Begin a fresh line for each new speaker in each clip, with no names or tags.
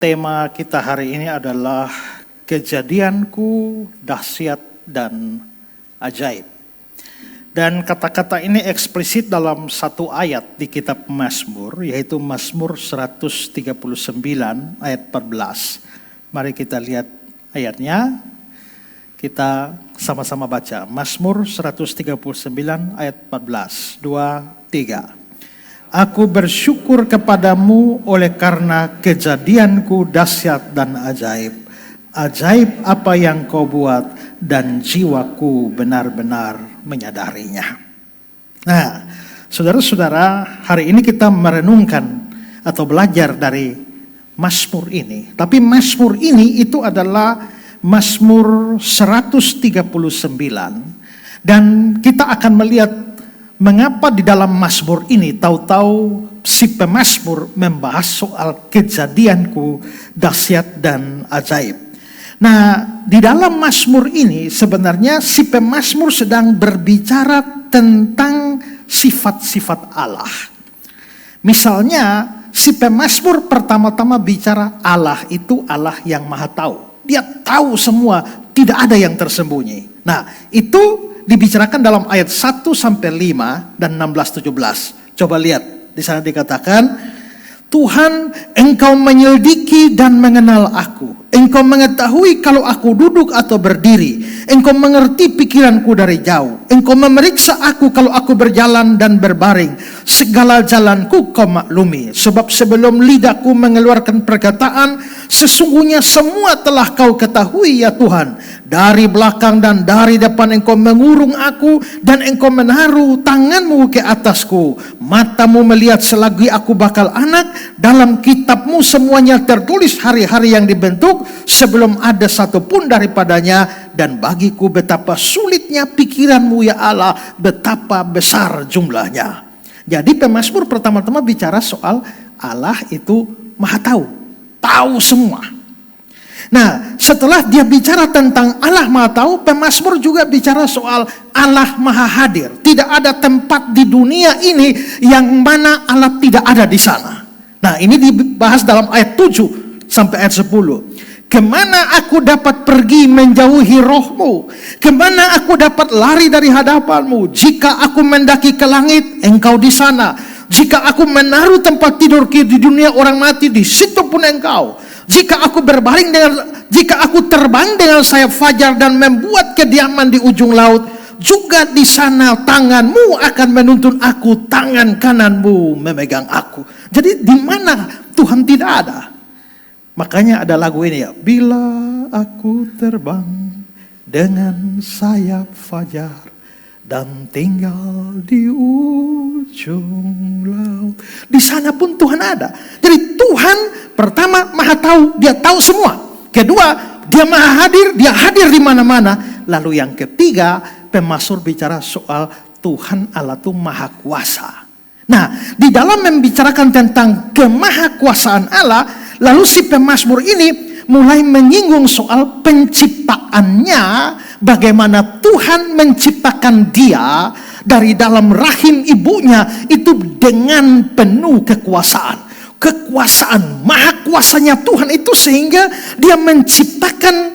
Tema kita hari ini adalah kejadianku dahsyat dan ajaib. Dan kata-kata ini eksplisit dalam satu ayat di kitab Mazmur, yaitu Mazmur 139 ayat 14. Mari kita lihat ayatnya, kita sama-sama baca. Mazmur 139 ayat 14, 2, 3. Aku bersyukur kepadamu oleh karena kejadianku dahsyat dan ajaib. Ajaib apa yang kau buat dan jiwaku benar-benar menyadarinya. Nah, saudara-saudara, hari ini kita merenungkan atau belajar dari Mazmur ini. Tapi Mazmur ini itu adalah Mazmur 139. Dan kita akan melihat mengapa di dalam Mazmur ini tahu-tahu si pemazmur membahas soal kejadianku dahsyat dan ajaib. Nah, di dalam Mazmur ini sebenarnya si pemazmur sedang berbicara tentang sifat-sifat Allah. Misalnya, si pemazmur pertama-tama bicara Allah itu Allah yang Maha Tahu. Dia tahu semua, tidak ada yang tersembunyi. Nah, itu dibicarakan dalam ayat 1 sampai 5 dan 16-17. Coba lihat, di sana dikatakan, Tuhan, Engkau menyelidiki dan mengenal aku. Engkau mengetahui kalau aku duduk atau berdiri. Engkau mengerti pikiranku dari jauh. Engkau memeriksa aku kalau aku berjalan dan berbaring. Segala jalanku kau maklumi. Sebab sebelum lidahku mengeluarkan perkataan, sesungguhnya semua telah kau ketahui ya Tuhan. Dari belakang dan dari depan engkau mengurung aku, dan engkau menaruh tanganmu ke atasku. Matamu melihat selagi aku bakal anak. Dalam kitabmu semuanya tertulis hari-hari yang dibentuk, sebelum ada satu pun daripadanya. Dan bagiku betapa sulitnya pikiranmu ya Allah, betapa besar jumlahnya. Jadi pemazmur pertama-tama bicara soal Allah itu Maha Tahu, tahu semua. Nah, setelah dia bicara tentang Allah Maha Tahu, pemazmur juga bicara soal Allah Maha Hadir. Tidak ada tempat di dunia ini yang mana Allah tidak ada di sana. Nah, ini dibahas dalam ayat 7 sampai ayat 10. Kemana aku dapat pergi menjauhi rohmu? Kemana aku dapat lari dari hadapanmu? Jika aku mendaki ke langit, engkau di sana. Jika aku menaruh tempat tidur di dunia orang mati, di situ pun engkau. Jika aku terbang dengan sayap fajar dan membuat kediaman di ujung laut, juga di sana tanganmu akan menuntun aku, tangan kananmu memegang aku. Jadi di mana Tuhan tidak ada? Makanya ada lagu ini ya. Bila aku terbang dengan sayap fajar dan tinggal di ujung laut, di sana pun Tuhan ada. Jadi Tuhan pertama Maha Tahu, dia tahu semua. Kedua, dia Maha Hadir, dia hadir di mana-mana. Lalu yang ketiga, pemazmur bicara soal Tuhan Allah itu Maha Kuasa. Nah, di dalam membicarakan tentang kemahakuasaan Allah, lalu si pemazmur ini mulai menyinggung soal penciptaannya, bagaimana Tuhan menciptakan dia dari dalam rahim ibunya itu dengan penuh kekuasaan. Kekuasaan, maha kuasanya Tuhan itu sehingga dia menciptakan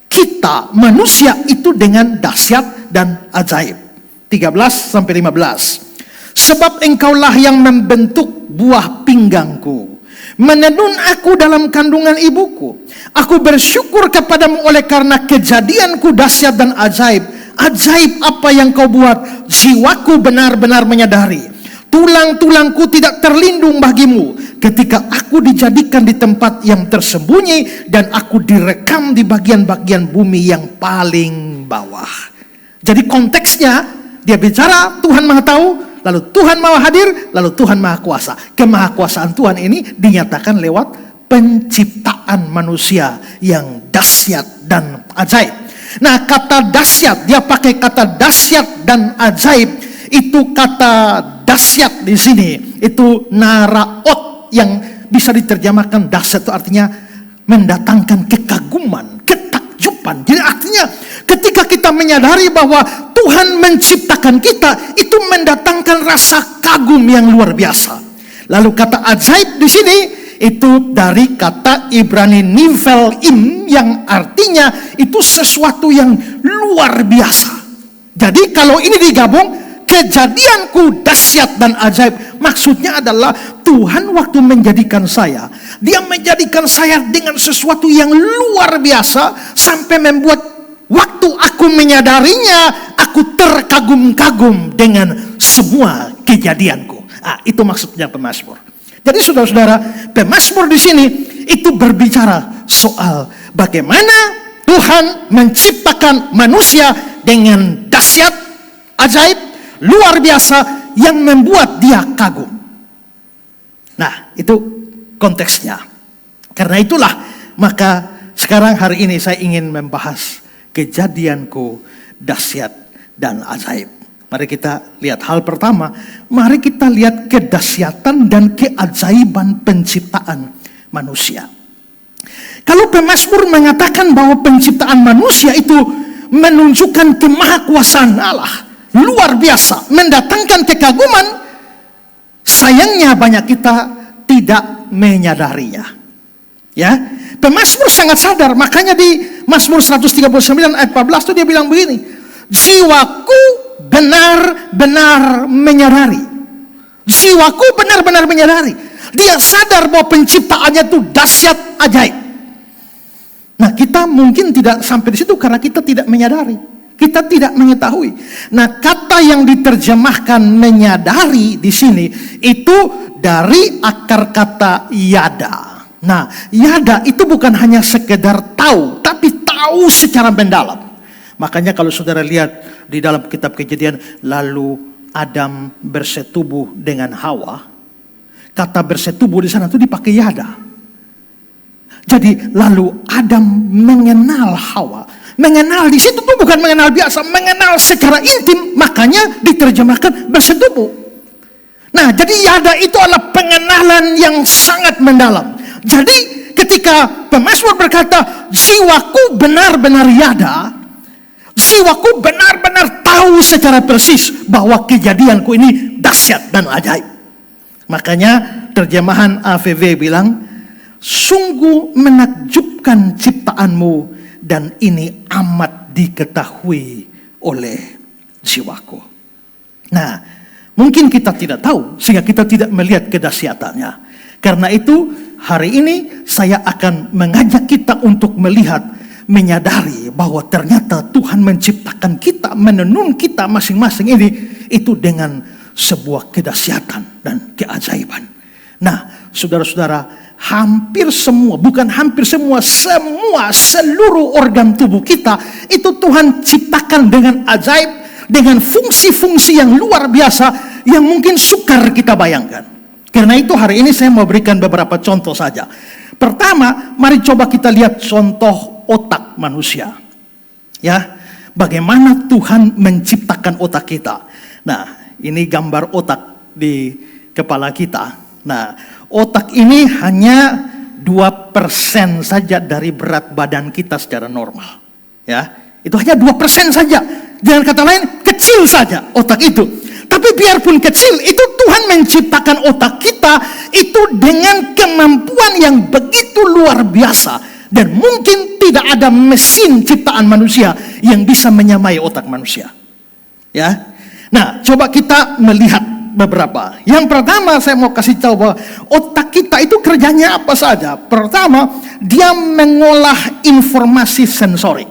kita, manusia itu dengan dahsyat dan ajaib. 13-15. Sebab engkaulah yang membentuk buah pinggangku, menenun aku dalam kandungan ibuku. Aku bersyukur kepadamu oleh karena kejadianku dahsyat dan ajaib. Ajaib apa yang kau buat, jiwaku benar-benar menyadari. Tulang-tulangku tidak terlindung bagimu ketika aku dijadikan di tempat yang tersembunyi dan aku direkam di bagian-bagian bumi yang paling bawah. Jadi konteksnya dia bicara Tuhan Maha Tahu, lalu Tuhan Maha Hadir, lalu Tuhan Maha Kuasa. Kemahakuasaan Tuhan ini dinyatakan lewat penciptaan manusia yang dahsyat dan ajaib. Nah, kata dahsyat, dia pakai kata dahsyat dan ajaib. Itu kata dahsyat di sini, itu naraot yang bisa diterjemahkan dahsyat itu artinya mendatangkan kekaguman, ketakjuban. Jadi artinya ketika kita menyadari bahwa Tuhan menciptakan kita, itu mendatangkan rasa kagum yang luar biasa. Lalu kata ajaib di sini itu dari kata Ibrani nivelim, yang artinya itu sesuatu yang luar biasa. Jadi kalau ini digabung, kejadianku dahsyat dan ajaib, maksudnya adalah Tuhan waktu menjadikan saya, Dia menjadikan saya dengan sesuatu yang luar biasa, sampai membuat waktu aku menyadarinya, aku terkagum-kagum dengan semua kejadianku. Itu maksudnya pemazmur. Jadi saudara-saudara, pemazmur di sini itu berbicara soal bagaimana Tuhan menciptakan manusia dengan dahsyat, ajaib, luar biasa, yang membuat dia kagum. Nah, itu konteksnya. Karena itulah, maka sekarang hari ini saya ingin membahas kejadianku dahsyat dan ajaib. Mari kita lihat hal pertama. Mari kita lihat kedahsyatan dan keajaiban penciptaan manusia. Kalau pemazmur mengatakan bahwa penciptaan manusia itu menunjukkan kemahakuasaan Allah, luar biasa, mendatangkan kekaguman, sayangnya banyak kita tidak menyadarinya. Ya, pemazmur sangat sadar, makanya di Mazmur 139 ayat 14 itu dia bilang begini, jiwaku benar-benar menyadari. Jiwaku benar-benar menyadari. Dia sadar bahwa penciptaannya itu dahsyat, ajaib. Nah, kita mungkin tidak sampai di situ karena kita tidak menyadari. Kita tidak mengetahui. Nah, kata yang diterjemahkan menyadari di sini itu dari akar kata yada. Nah, yada itu bukan hanya sekedar tahu, tapi tahu secara mendalam. Makanya kalau saudara lihat di dalam kitab Kejadian, lalu Adam bersetubuh dengan Hawa, kata bersetubuh di sana itu dipakai yada. Jadi lalu Adam mengenal Hawa. Mengenal di situ tuh bukan mengenal biasa, mengenal secara intim, makanya diterjemahkan bersetubuh. Nah, jadi yada itu adalah pengenalan yang sangat mendalam. Jadi ketika pemazmur berkata, jiwaku benar-benar yada, jiwaku benar-benar tahu secara persis bahwa kejadianku ini dahsyat dan ajaib. Makanya terjemahan AVV bilang, sungguh menakjubkan ciptaanmu dan ini amat diketahui oleh jiwaku. Nah, mungkin kita tidak tahu sehingga kita tidak melihat kedahsyatannya. Karena itu hari ini saya akan mengajak kita untuk melihat, menyadari bahwa ternyata Tuhan menciptakan kita, menenun kita masing-masing ini itu dengan sebuah kedahsyatan dan keajaiban. Nah, saudara-saudara, hampir semua, bukan hampir semua, seluruh organ tubuh kita itu Tuhan ciptakan dengan ajaib, dengan fungsi-fungsi yang luar biasa yang mungkin sukar kita bayangkan. Karena itu hari ini saya mau berikan beberapa contoh saja. Pertama, mari coba kita lihat contoh otak manusia. Ya, bagaimana Tuhan menciptakan otak kita. Nah, ini gambar otak di kepala kita. Nah, otak ini hanya 2% saja dari berat badan kita secara normal. Ya, itu hanya 2% saja. Dengan kata lain, kecil saja otak itu. Tapi biarpun kecil, itu Tuhan menciptakan otak kita itu dengan kemampuan yang begitu luar biasa. Dan mungkin tidak ada mesin ciptaan manusia yang bisa menyamai otak manusia. Ya, nah coba kita melihat beberapa. Yang pertama saya mau kasih tahu bahwa otak kita itu kerjanya apa saja. Pertama, dia mengolah informasi sensorik.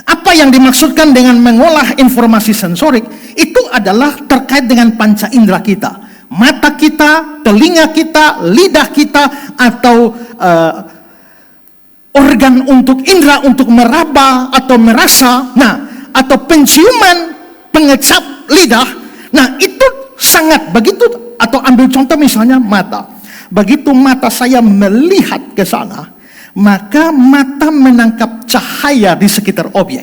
Apa yang dimaksudkan dengan mengolah informasi sensorik? Itu adalah terkait dengan panca indera kita. Mata kita, telinga kita, lidah kita, atau organ untuk indera untuk meraba atau merasa. Nah, atau penciuman, pengecap lidah. Nah, itu sangat begitu, atau ambil contoh misalnya mata. Begitu mata saya melihat ke sana, maka mata menangkap cahaya di sekitar objek.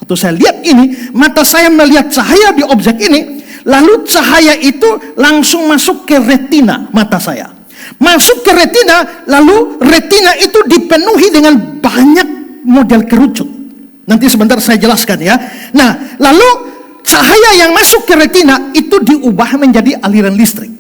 Waktu saya lihat ini, mata saya melihat cahaya di objek ini, lalu cahaya itu langsung masuk ke retina mata saya. Masuk ke retina, lalu retina itu dipenuhi dengan banyak model kerucut. Nanti sebentar saya jelaskan ya. Nah, lalu cahaya yang masuk ke retina itu diubah menjadi aliran listrik.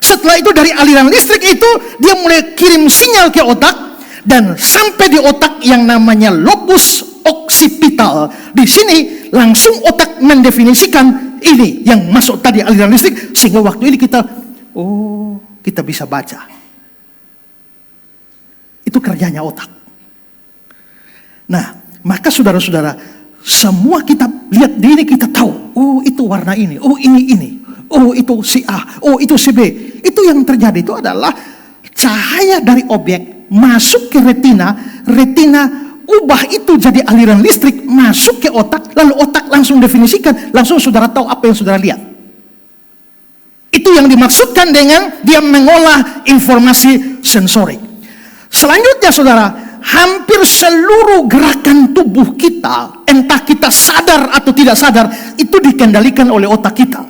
setelah itu dari aliran listrik itu dia mulai kirim sinyal ke otak, dan sampai di otak yang namanya lobus occipital. Di sini langsung otak mendefinisikan ini yang masuk tadi aliran listrik, sehingga waktu ini kita bisa baca. Itu kerjanya otak. Nah, maka saudara-saudara, semua kita lihat di ini kita tahu, itu warna ini, ini, itu si A, itu si B. Itu yang terjadi itu adalah cahaya dari objek masuk ke retina ubah itu jadi aliran listrik, masuk ke otak, lalu otak langsung definisikan, langsung saudara tahu apa yang saudara lihat. Itu yang dimaksudkan dengan dia mengolah informasi sensorik. Selanjutnya saudara, hampir seluruh gerakan tubuh kita, entah kita sadar atau tidak sadar, itu dikendalikan oleh otak kita.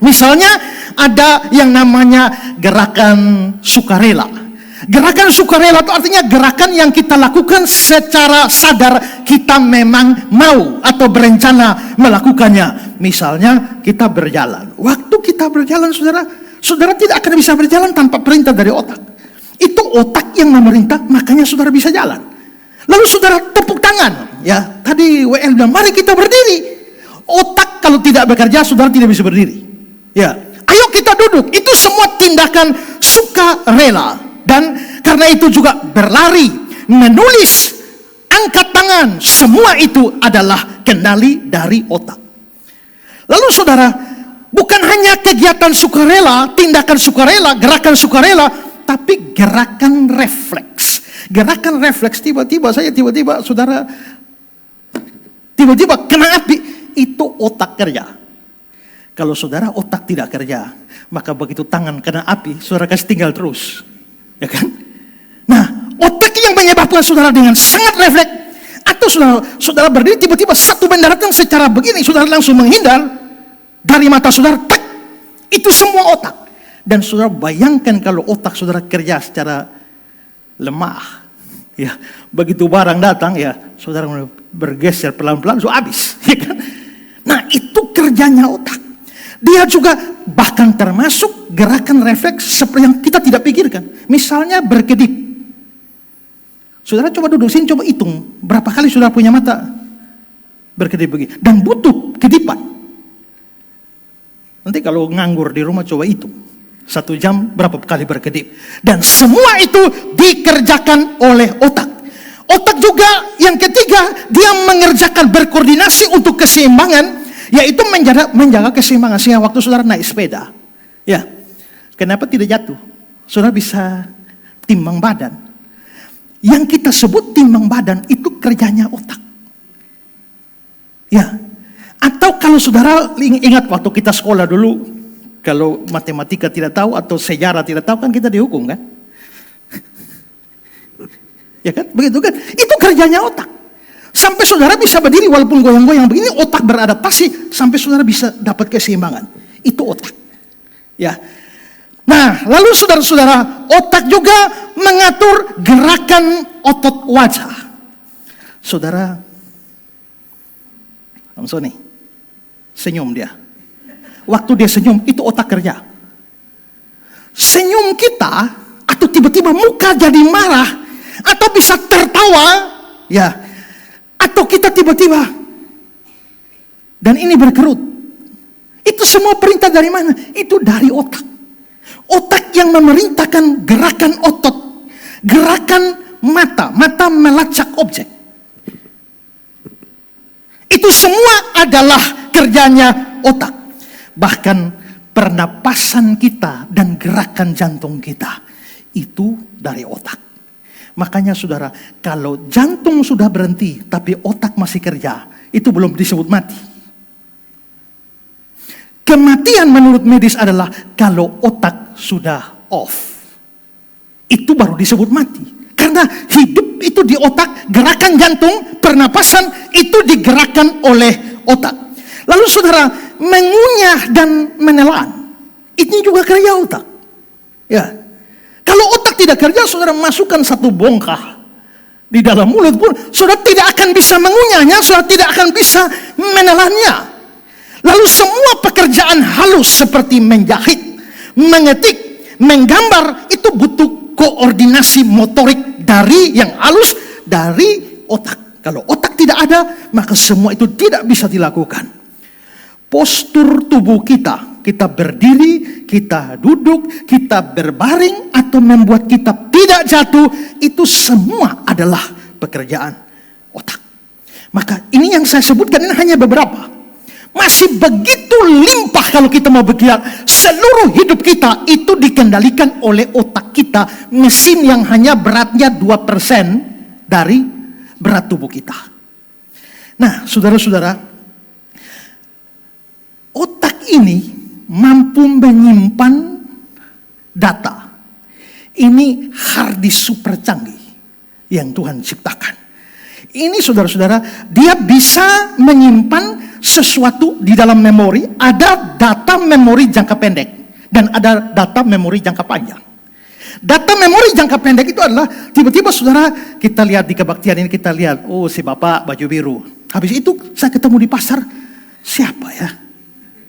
Misalnya ada yang namanya gerakan sukarela. Gerakan sukarela itu artinya gerakan yang kita lakukan secara sadar, kita memang mau atau berencana melakukannya. Misalnya kita berjalan. Waktu kita berjalan, saudara tidak akan bisa berjalan tanpa perintah dari otak. Itu otak yang memerintah, makanya saudara bisa jalan. Lalu saudara tepuk tangan. Ya, tadi WL bilang, mari kita berdiri. Otak kalau tidak bekerja, saudara tidak bisa berdiri. Ya, ayo kita duduk. Itu semua tindakan sukarela. Dan karena itu juga berlari, menulis, angkat tangan, semua itu adalah kendali dari otak. Lalu saudara, bukan hanya kegiatan sukarela, tindakan sukarela, gerakan sukarela, tapi gerakan refleks. Gerakan refleks, tiba-tiba saudara tiba-tiba kena api, itu otak kerja. Kalau saudara otak tidak kerja, maka begitu tangan kena api, saudara kasih tinggal terus. Ya kan? Nah, otak yang menyebabkan saudara dengan sangat refleks, atau saudara berdiri tiba-tiba satu benda datang secara begini, saudara langsung menghindar dari mata saudara, tak, itu semua otak. Dan saudara bayangkan kalau otak saudara kerja secara lemah, ya, begitu barang datang, ya, saudara bergeser pelan-pelan, sudah habis, ya kan? Nah, itu kerjanya otak. Dia juga bahkan termasuk gerakan refleks seperti yang kita tidak pikirkan. Misalnya berkedip. Saudara coba duduk sini, coba hitung berapa kali saudara punya mata berkedip begini. Dan butuh kedipan. Nanti kalau nganggur di rumah coba hitung. 1 jam berapa kali berkedip. Dan semua itu dikerjakan oleh otak. Otak juga yang ketiga, dia mengerjakan berkoordinasi untuk keseimbangan, yaitu menjaga keseimbangan. Sehingga waktu saudara naik sepeda, ya, kenapa tidak jatuh? Saudara bisa timbang badan. Yang kita sebut timbang badan itu kerjanya otak. Ya. Atau kalau saudara ingat waktu kita sekolah dulu, kalau matematika tidak tahu atau sejarah tidak tahu, kan kita dihukum kan? Ya kan? Begitu kan? Itu kerjanya otak. Sampai saudara bisa berdiri walaupun goyang-goyang begini, otak beradaptasi sampai saudara bisa dapat keseimbangan. Itu otak. Ya. Nah, lalu saudara-saudara, otak juga mengatur gerakan otot wajah. Saudara, langsung nih, senyum dia. Waktu dia senyum, itu otak kerja. Senyum kita, atau tiba-tiba muka jadi marah, atau bisa tertawa, ya, atau kita tiba-tiba dan ini berkerut, itu semua perintah dari mana? Itu dari otak. Otak yang memerintahkan gerakan otot, gerakan mata melacak objek. Itu semua adalah kerjanya otak. Bahkan pernapasan kita dan gerakan jantung kita itu dari otak. Makanya saudara, kalau jantung sudah berhenti tapi otak masih kerja, itu belum disebut mati. Kematian menurut medis adalah kalau otak sudah off. Itu baru disebut mati. Karena hidup itu di otak, gerakan jantung, pernapasan itu digerakkan oleh otak. Lalu saudara, mengunyah dan menelan, ini juga kerja otak. Ya. Kalau otak tidak kerja, saudara masukkan satu bongkah di dalam mulut pun, saudara tidak akan bisa mengunyahnya, saudara tidak akan bisa menelannya. Lalu semua pekerjaan halus seperti menjahit, mengetik, menggambar itu butuh koordinasi motorik dari yang halus, dari otak. Kalau otak tidak ada, maka semua itu tidak bisa dilakukan. Postur tubuh kita, kita berdiri, kita duduk, kita berbaring, atau membuat kita tidak jatuh, itu semua adalah pekerjaan otak. Maka ini yang saya sebutkan ini hanya beberapa. Masih begitu limpah kalau kita mau berkira. Seluruh hidup kita itu dikendalikan oleh otak kita, mesin yang hanya beratnya 2% dari berat tubuh kita. Nah, saudara-saudara, otak ini mampu menyimpan data. Ini hard disk super canggih yang Tuhan ciptakan. Ini saudara-saudara, dia bisa menyimpan sesuatu di dalam memori. Ada data memori jangka pendek dan ada data memori jangka panjang. Data memori jangka pendek itu adalah tiba-tiba saudara, kita lihat di kebaktian ini, kita lihat, oh si bapak baju biru. Habis itu saya ketemu di pasar, siapa ya?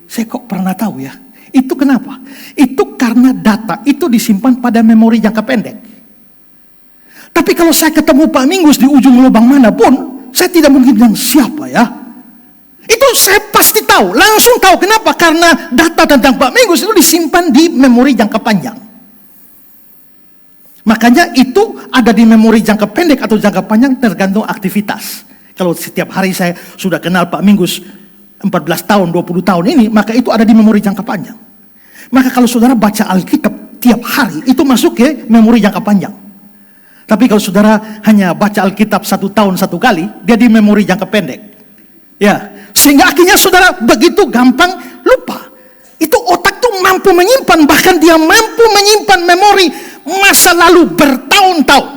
Saya kok pernah tahu ya? Itu kenapa? Itu karena data itu disimpan pada memori jangka pendek. Tapi kalau saya ketemu Pak Mingus di ujung lubang manapun, saya tidak mungkin bilang siapa ya. Itu saya pasti tahu, langsung tahu. Kenapa? Karena data tentang Pak Mingus itu disimpan di memori jangka panjang. Makanya itu ada di memori jangka pendek atau jangka panjang tergantung aktivitas. Kalau setiap hari saya sudah kenal Pak Mingus 14 tahun, 20 tahun ini, maka itu ada di memori jangka panjang. Maka kalau saudara baca Alkitab tiap hari, itu masuk ke memori jangka panjang. Tapi kalau saudara hanya baca Alkitab 1 tahun 1 kali, dia di memori jangka pendek. Ya, sehingga akhirnya saudara begitu gampang lupa. Itu otak tuh mampu menyimpan, bahkan dia mampu menyimpan memori masa lalu bertahun-tahun.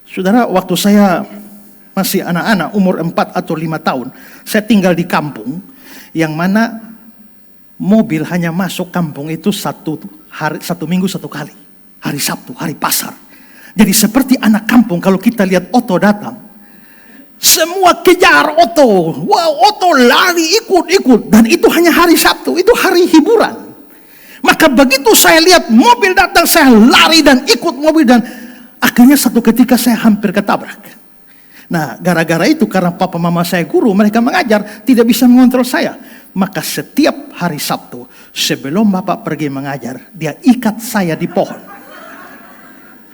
Saudara, waktu saya masih anak-anak, umur 4 atau 5 tahun, saya tinggal di kampung, yang mana mobil hanya masuk kampung itu satu minggu 1 kali. Hari Sabtu, hari pasar. Jadi seperti anak kampung, kalau kita lihat Otto datang, semua kejar Otto. Wow, Otto lari ikut. Dan itu hanya hari Sabtu, itu hari hiburan. Maka begitu saya lihat mobil datang, saya lari dan ikut mobil. Dan akhirnya satu ketika saya hampir ketabrak. Nah, gara-gara itu, karena papa mama saya guru, mereka mengajar, tidak bisa mengontrol saya. Maka setiap hari Sabtu, sebelum bapak pergi mengajar, dia ikat saya di pohon.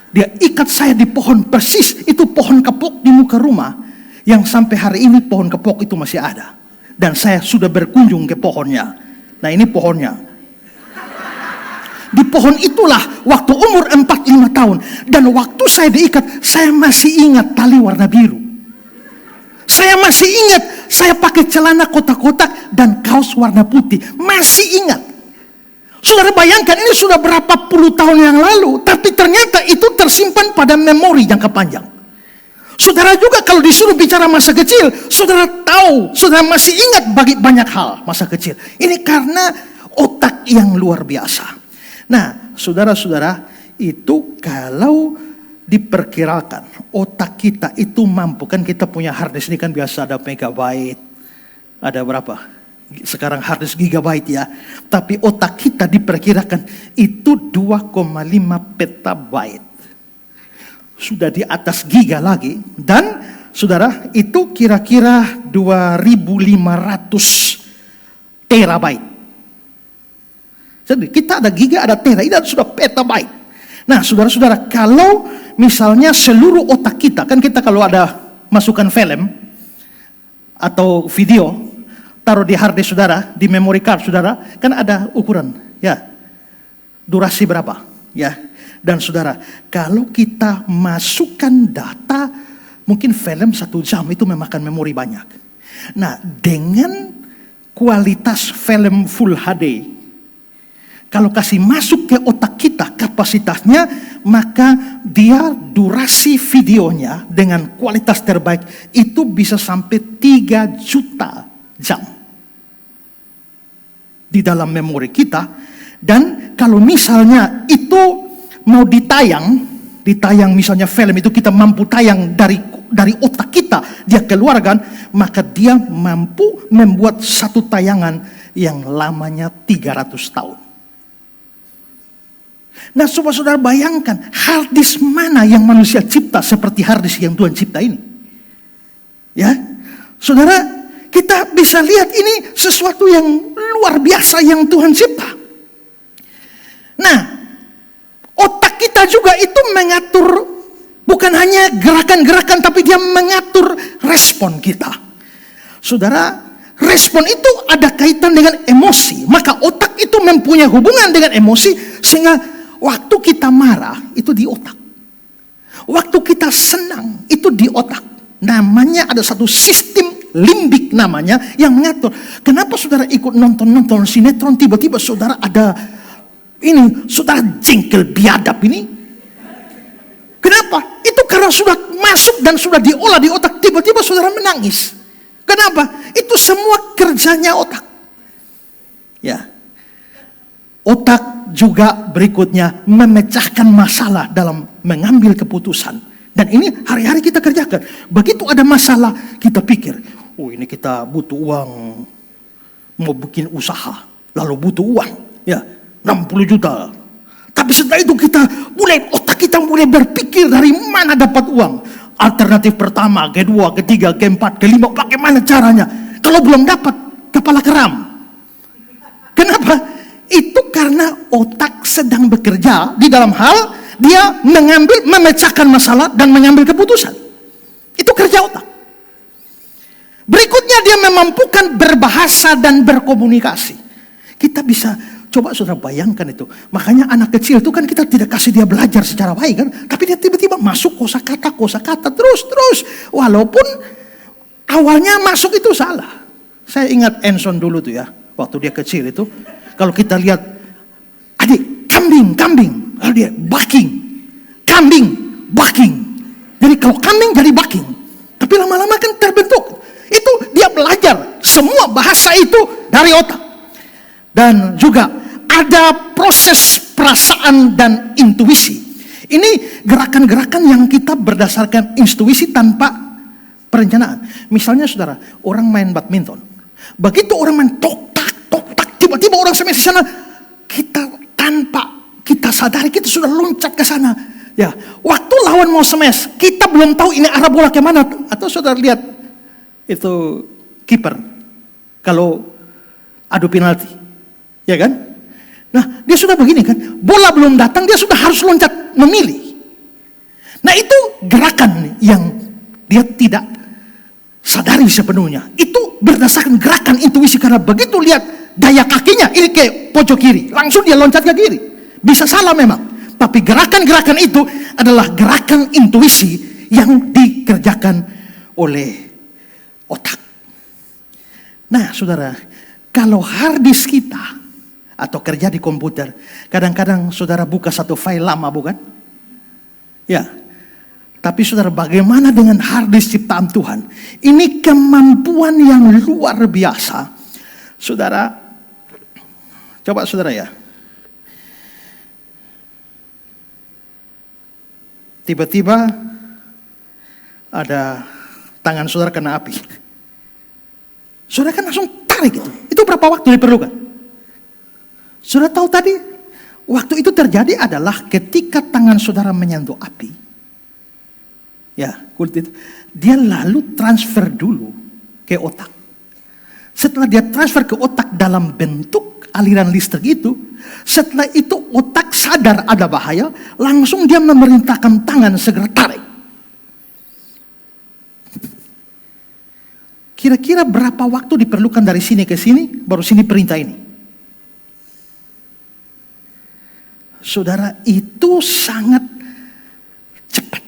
Dia ikat saya di pohon, persis itu pohon kepok di muka rumah, yang sampai hari ini pohon kepok itu masih ada. Dan saya sudah berkunjung ke pohonnya. Nah, ini pohonnya. Di pohon itulah waktu umur 4-5 tahun. Dan waktu saya diikat, saya masih ingat tali warna biru. Saya masih ingat saya pakai celana kotak-kotak dan kaos warna putih. Masih ingat. Saudara bayangkan, ini sudah berapa puluh tahun yang lalu, tapi ternyata itu tersimpan pada memori jangka panjang. Saudara juga kalau disuruh bicara masa kecil, saudara tahu, saudara masih ingat bagi banyak hal masa kecil. Ini karena otak yang luar biasa. Nah, saudara-saudara, itu kalau diperkirakan otak kita itu mampu, kan kita punya hard disk ini kan biasa ada megabyte, ada berapa? Sekarang hard disk gigabyte ya. Tapi otak kita diperkirakan itu 2,5 petabyte. Sudah di atas giga lagi. Dan saudara, itu kira-kira 2.500 terabyte. Jadi kita ada giga, ada tera, ini sudah petabyte. Nah, saudara-saudara, kalau misalnya seluruh otak kita, kan kita kalau ada masukkan film atau video, taruh di hard disk saudara, di memory card saudara, kan ada ukuran, ya, durasi berapa, ya. Dan saudara, kalau kita masukkan data, mungkin film 1 jam itu memakan memori banyak. Nah, dengan kualitas film Full HD, kalau kasih masuk ke otak kita kapasitasnya, maka dia durasi videonya dengan kualitas terbaik itu bisa sampai 3 juta jam di dalam memori kita. Dan kalau misalnya itu mau ditayang misalnya film itu kita mampu tayang dari otak kita, dia keluarkan, maka dia mampu membuat satu tayangan yang lamanya 300 tahun. Nah, coba saudara bayangkan, hard disk mana yang manusia cipta seperti hard disk yang Tuhan cipta ini? Ya, saudara, kita bisa lihat ini sesuatu yang luar biasa yang Tuhan cipta. Nah, otak kita juga itu mengatur bukan hanya gerakan-gerakan, tapi dia mengatur respon kita. Saudara, respon itu ada kaitan dengan emosi. Maka otak itu mempunyai hubungan dengan emosi, sehingga waktu kita marah itu di otak. Waktu kita senang itu di otak. Namanya ada satu sistem limbik namanya yang mengatur. Kenapa saudara ikut nonton sinetron, tiba-tiba saudara ada ini, saudara jengkel biadab ini? Kenapa? Itu karena sudah masuk dan sudah diolah di otak, tiba-tiba saudara menangis. Kenapa? Itu semua kerjanya otak. Ya. Otak juga berikutnya memecahkan masalah dalam mengambil keputusan. Dan ini hari-hari kita kerjakan. Begitu ada masalah, kita pikir, oh ini kita butuh uang, mau bikin usaha, lalu butuh uang, ya 60 juta. Tapi setelah itu otak kita mulai berpikir dari mana dapat uang. Alternatif pertama, kedua, ketiga, keempat, kelima, bagaimana caranya? Kalau belum dapat, kepala keram. Kenapa? Itu karena otak sedang bekerja di dalam hal dia memecahkan masalah dan mengambil keputusan. Itu kerja otak. Berikutnya dia memampukan berbahasa dan berkomunikasi. Kita bisa, coba saudara bayangkan itu. Makanya anak kecil itu kan kita tidak kasih dia belajar secara baik kan. Tapi dia tiba-tiba masuk kosakata terus. Walaupun awalnya masuk itu salah. Saya ingat Enson dulu tuh ya. Waktu dia kecil itu. Kalau kita lihat, adik, kambing. Lalu dia, bucking. Kambing, bucking. Jadi kalau kambing jadi bucking. Tapi lama-lama kan terbentuk. Itu dia belajar. Semua bahasa itu dari otak. Dan juga ada proses perasaan dan intuisi. Ini gerakan-gerakan yang kita berdasarkan intuisi tanpa perencanaan. Misalnya saudara, orang main badminton. Begitu orang main tok tak, tiba-tiba orang smash di sana, kita tanpa kita sadari kita sudah loncat ke sana. Ya, waktu lawan mau smash, kita belum tahu ini arah bola ke mana. Atau saudara lihat itu kiper kalau adu penalti, ya kan? Nah, dia sudah begini kan, bola belum datang, dia sudah harus loncat memilih. Nah, itu gerakan yang dia tidak sadari sepenuhnya. Itu berdasarkan gerakan intuisi, karena begitu lihat daya kakinya ini ke pojok kiri, langsung dia loncat ke kiri. Bisa salah memang, tapi gerakan-gerakan itu adalah gerakan intuisi yang dikerjakan oleh otak. Nah, saudara, kalau hard disk kita atau kerja di komputer, kadang-kadang saudara buka satu file lama, bukan? Ya. Tapi saudara, bagaimana dengan hard disk ciptaan Tuhan? Ini kemampuan yang luar biasa. Saudara, coba saudara ya. Tiba-tiba ada tangan saudara kena api. Saudara kan langsung tarik itu. Itu berapa waktu diperlukan? Saudara tahu tadi, waktu itu terjadi adalah ketika tangan saudara menyentuh api. Ya, kulit itu. Dia lalu transfer dulu ke otak. Setelah dia transfer ke otak dalam bentuk aliran listrik itu, setelah itu otak sadar ada bahaya, langsung dia memerintahkan tangan segera tarik. Kira-kira berapa waktu diperlukan dari sini ke sini, baru sini perintah ini? Saudara, itu sangat cepat.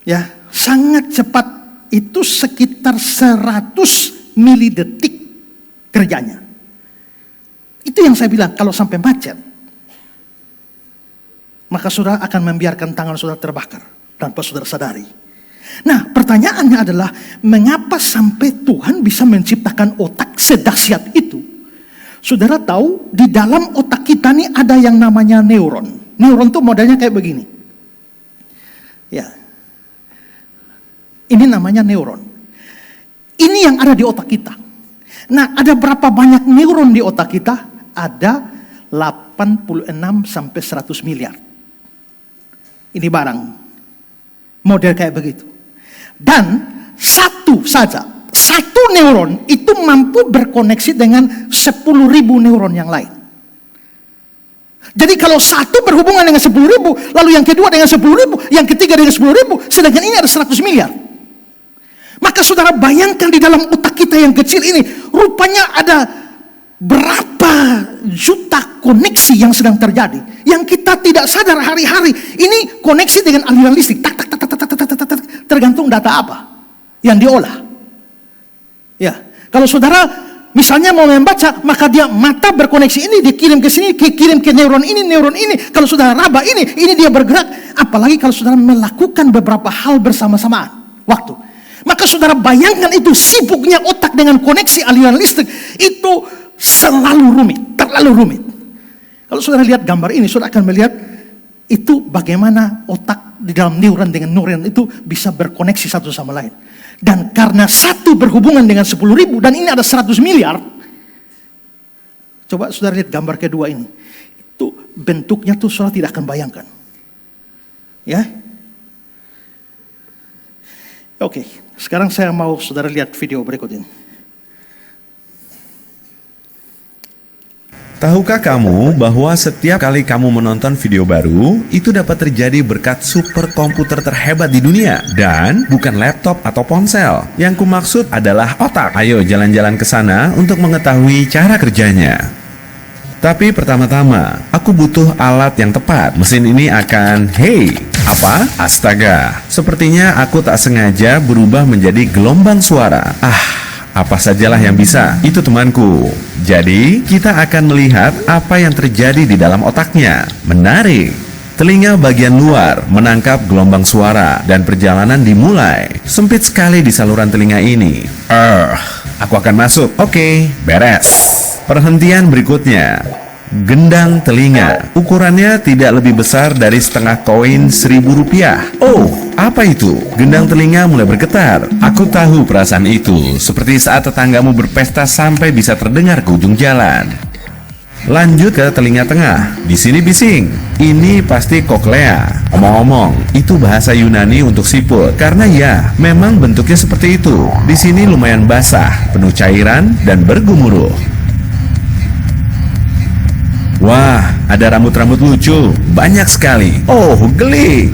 Ya, sangat cepat. Itu sekitar 100 milidetik kerjanya. Itu yang saya bilang, kalau sampai macet, maka saudara akan membiarkan tangan saudara terbakar tanpa saudara sadari. Nah, pertanyaannya adalah, mengapa sampai Tuhan bisa menciptakan otak sedahsyat itu? Saudara tahu, di dalam otak kita nih ada yang namanya neuron. Neuron tuh modelnya kayak begini. Ya. Ini namanya neuron. Ini yang ada di otak kita. Nah, ada berapa banyak neuron di otak kita? Ada 86 sampai 100 miliar. Ini barang model kayak begitu. Dan satu neuron itu mampu berkoneksi dengan 10.000 neuron yang lain. Jadi kalau satu berhubungan dengan 10.000, lalu yang kedua dengan 10.000, yang ketiga dengan 10.000, sedangkan ini ada 100 miliar. Maka saudara bayangkan di dalam otak kita yang kecil ini, rupanya ada berapa juta koneksi yang sedang terjadi, yang kita tidak sadar hari-hari. Ini koneksi dengan aliran listrik, tergantung data apa yang diolah. Ya, kalau saudara misalnya mau membaca, maka dia mata berkoneksi ini, dikirim ke sini, dikirim ke neuron ini. Kalau saudara raba ini dia bergerak. Apalagi kalau saudara melakukan beberapa hal bersama-samaan waktu. Maka saudara bayangkan itu sibuknya otak dengan koneksi aliran listrik. Itu selalu rumit, terlalu rumit. Kalau saudara lihat gambar ini, saudara akan melihat itu bagaimana otak di dalam neuron dengan neuron itu bisa berkoneksi satu sama lain. Dan karena satu berhubungan dengan 10.000 dan ini ada 100 miliar. Coba saudara lihat gambar kedua ini. Itu bentuknya tuh saudara tidak akan bayangkan. Ya. Oke, sekarang saya mau saudara lihat video berikut ini.
Tahukah kamu bahwa setiap kali kamu menonton video baru, itu dapat terjadi berkat superkomputer terhebat di dunia? Dan bukan laptop atau ponsel. Yang kumaksud adalah otak. Ayo jalan-jalan ke sana untuk mengetahui cara kerjanya. Tapi pertama-tama, aku butuh alat yang tepat. Mesin ini akan, apa? Astaga, sepertinya aku tak sengaja berubah menjadi gelombang suara. Apa sajalah yang bisa, itu temanku. Jadi, kita akan melihat apa yang terjadi di dalam otaknya. Menarik. Telinga bagian luar menangkap gelombang suara dan perjalanan dimulai. Sempit sekali di saluran telinga ini. Aku akan masuk. Oke, beres. Perhentian berikutnya. Gendang telinga. Ukurannya tidak lebih besar dari setengah koin Rp1.000. Oh, apa itu? Gendang telinga mulai bergetar. Aku tahu perasaan itu. Seperti saat tetanggamu berpesta sampai bisa terdengar ke ujung jalan. Lanjut ke telinga tengah. Di sini bising. Ini pasti koklea. Omong-omong, itu bahasa Yunani untuk siput. Karena ya, memang bentuknya seperti itu. Di sini lumayan basah, penuh cairan dan bergemuruh. Wah, ada rambut-rambut lucu, banyak sekali. Oh, geli.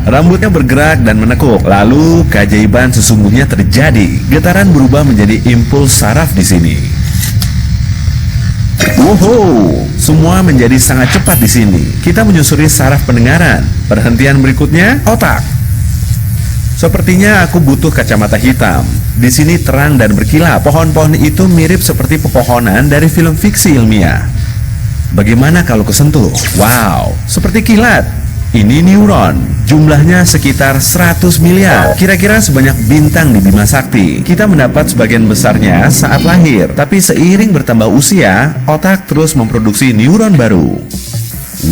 Rambutnya bergerak dan menekuk. Lalu keajaiban sesungguhnya terjadi. Getaran berubah menjadi impuls saraf di sini. Wow, semua menjadi sangat cepat di sini. Kita menyusuri saraf pendengaran. Perhentian berikutnya, otak. Sepertinya aku butuh kacamata hitam. Di sini terang dan berkilau. Pohon-pohon itu mirip seperti pepohonan dari film fiksi ilmiah. Bagaimana kalau kesentuh? Wow, seperti kilat. Ini neuron, jumlahnya sekitar 100 miliar. Kira-kira sebanyak bintang di Bima Sakti. Kita mendapat sebagian besarnya saat lahir. Tapi seiring bertambah usia, otak terus memproduksi neuron baru.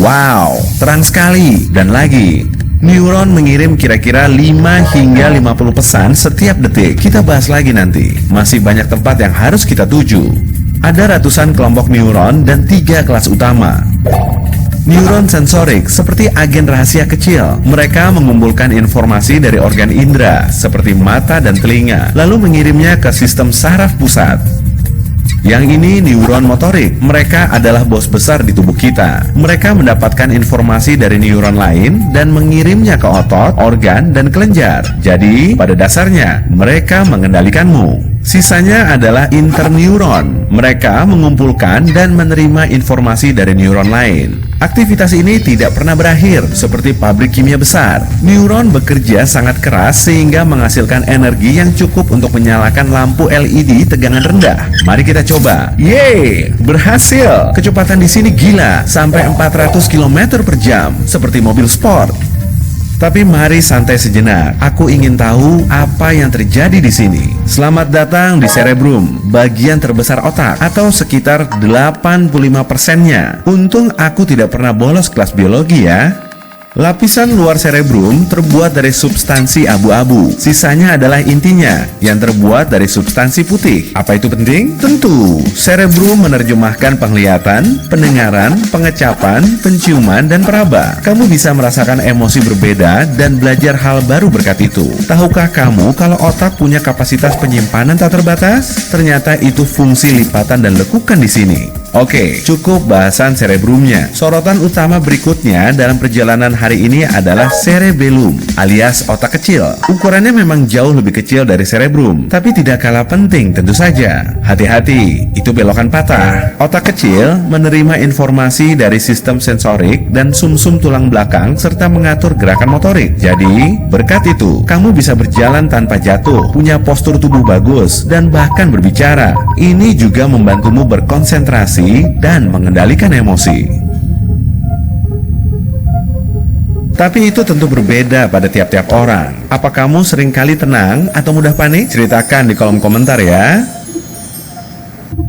Wow, terang sekali. Dan lagi, neuron mengirim kira-kira 5 hingga 50 pesan setiap detik. Kita bahas lagi nanti. Masih banyak tempat yang harus kita tuju. Ada ratusan kelompok neuron dan 3 kelas utama. Neuron sensorik seperti agen rahasia kecil. Mereka mengumpulkan informasi dari organ indera seperti mata dan telinga, lalu mengirimnya ke sistem saraf pusat. Yang ini neuron motorik. Mereka adalah bos besar di tubuh kita. Mereka mendapatkan informasi dari neuron lain dan mengirimnya ke otot, organ, dan kelenjar. Jadi, pada dasarnya, mereka mengendalikanmu. Sisanya adalah interneuron. Mereka mengumpulkan dan menerima informasi dari neuron lain. Aktivitas ini tidak pernah berakhir, seperti pabrik kimia besar. Neuron bekerja sangat keras sehingga menghasilkan energi yang cukup untuk menyalakan lampu LED tegangan rendah. Mari kita coba. Yeay, berhasil. Kecepatan di sini gila, sampai 400 km per jam, seperti mobil sport. Tapi mari santai sejenak. Aku ingin tahu apa yang terjadi di sini. Selamat datang di cerebrum, bagian terbesar otak, atau sekitar 85%-nya. Untung aku tidak pernah bolos kelas biologi ya. Lapisan luar cerebrum terbuat dari substansi abu-abu. Sisanya adalah intinya yang terbuat dari substansi putih. Apa itu penting? Tentu, cerebrum menerjemahkan penglihatan, pendengaran, pengecapan, penciuman, dan peraba. Kamu bisa merasakan emosi berbeda dan belajar hal baru berkat itu. Tahukah kamu kalau otak punya kapasitas penyimpanan tak terbatas? Ternyata itu fungsi lipatan dan lekukan di sini. Oke, cukup bahasan cerebrumnya. Sorotan utama berikutnya dalam perjalanan hari ini adalah cerebellum alias otak kecil. Ukurannya memang jauh lebih kecil dari cerebrum, tapi tidak kalah penting tentu saja. Hati-hati, itu belokan patah. Otak kecil menerima informasi dari sistem sensorik dan sumsum tulang belakang serta mengatur gerakan motorik. Jadi, berkat itu, kamu bisa berjalan tanpa jatuh, punya postur tubuh bagus, dan bahkan berbicara. Ini juga membantumu berkonsentrasi dan mengendalikan emosi. Tapi itu tentu berbeda pada tiap-tiap orang. Apa kamu sering kali tenang atau mudah panik? Ceritakan di kolom komentar ya.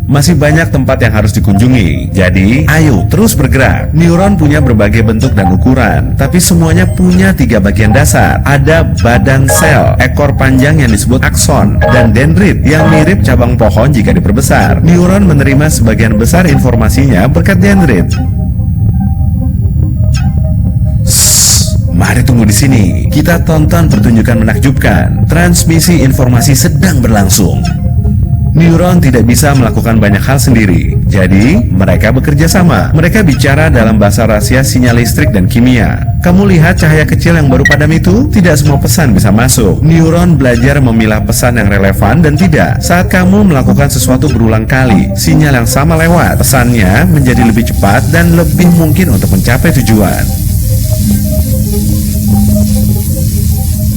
Masih banyak tempat yang harus dikunjungi. Jadi, ayo terus bergerak. Neuron punya berbagai bentuk dan ukuran, tapi semuanya punya 3 bagian dasar. Ada badan sel, ekor panjang yang disebut akson, dan dendrit yang mirip cabang pohon jika diperbesar. Neuron menerima sebagian besar informasinya berkat dendrit. Mari tunggu di sini. Kita tonton pertunjukan menakjubkan. Transmisi informasi sedang berlangsung. Neuron tidak bisa melakukan banyak hal sendiri, jadi mereka bekerja sama. Mereka bicara dalam bahasa rahasia sinyal listrik dan kimia. Kamu lihat cahaya kecil yang baru padam itu? Tidak semua pesan bisa masuk. Neuron belajar memilah pesan yang relevan dan tidak. Saat kamu melakukan sesuatu berulang kali, sinyal yang sama lewat. Pesannya menjadi lebih cepat dan lebih mungkin untuk mencapai tujuan.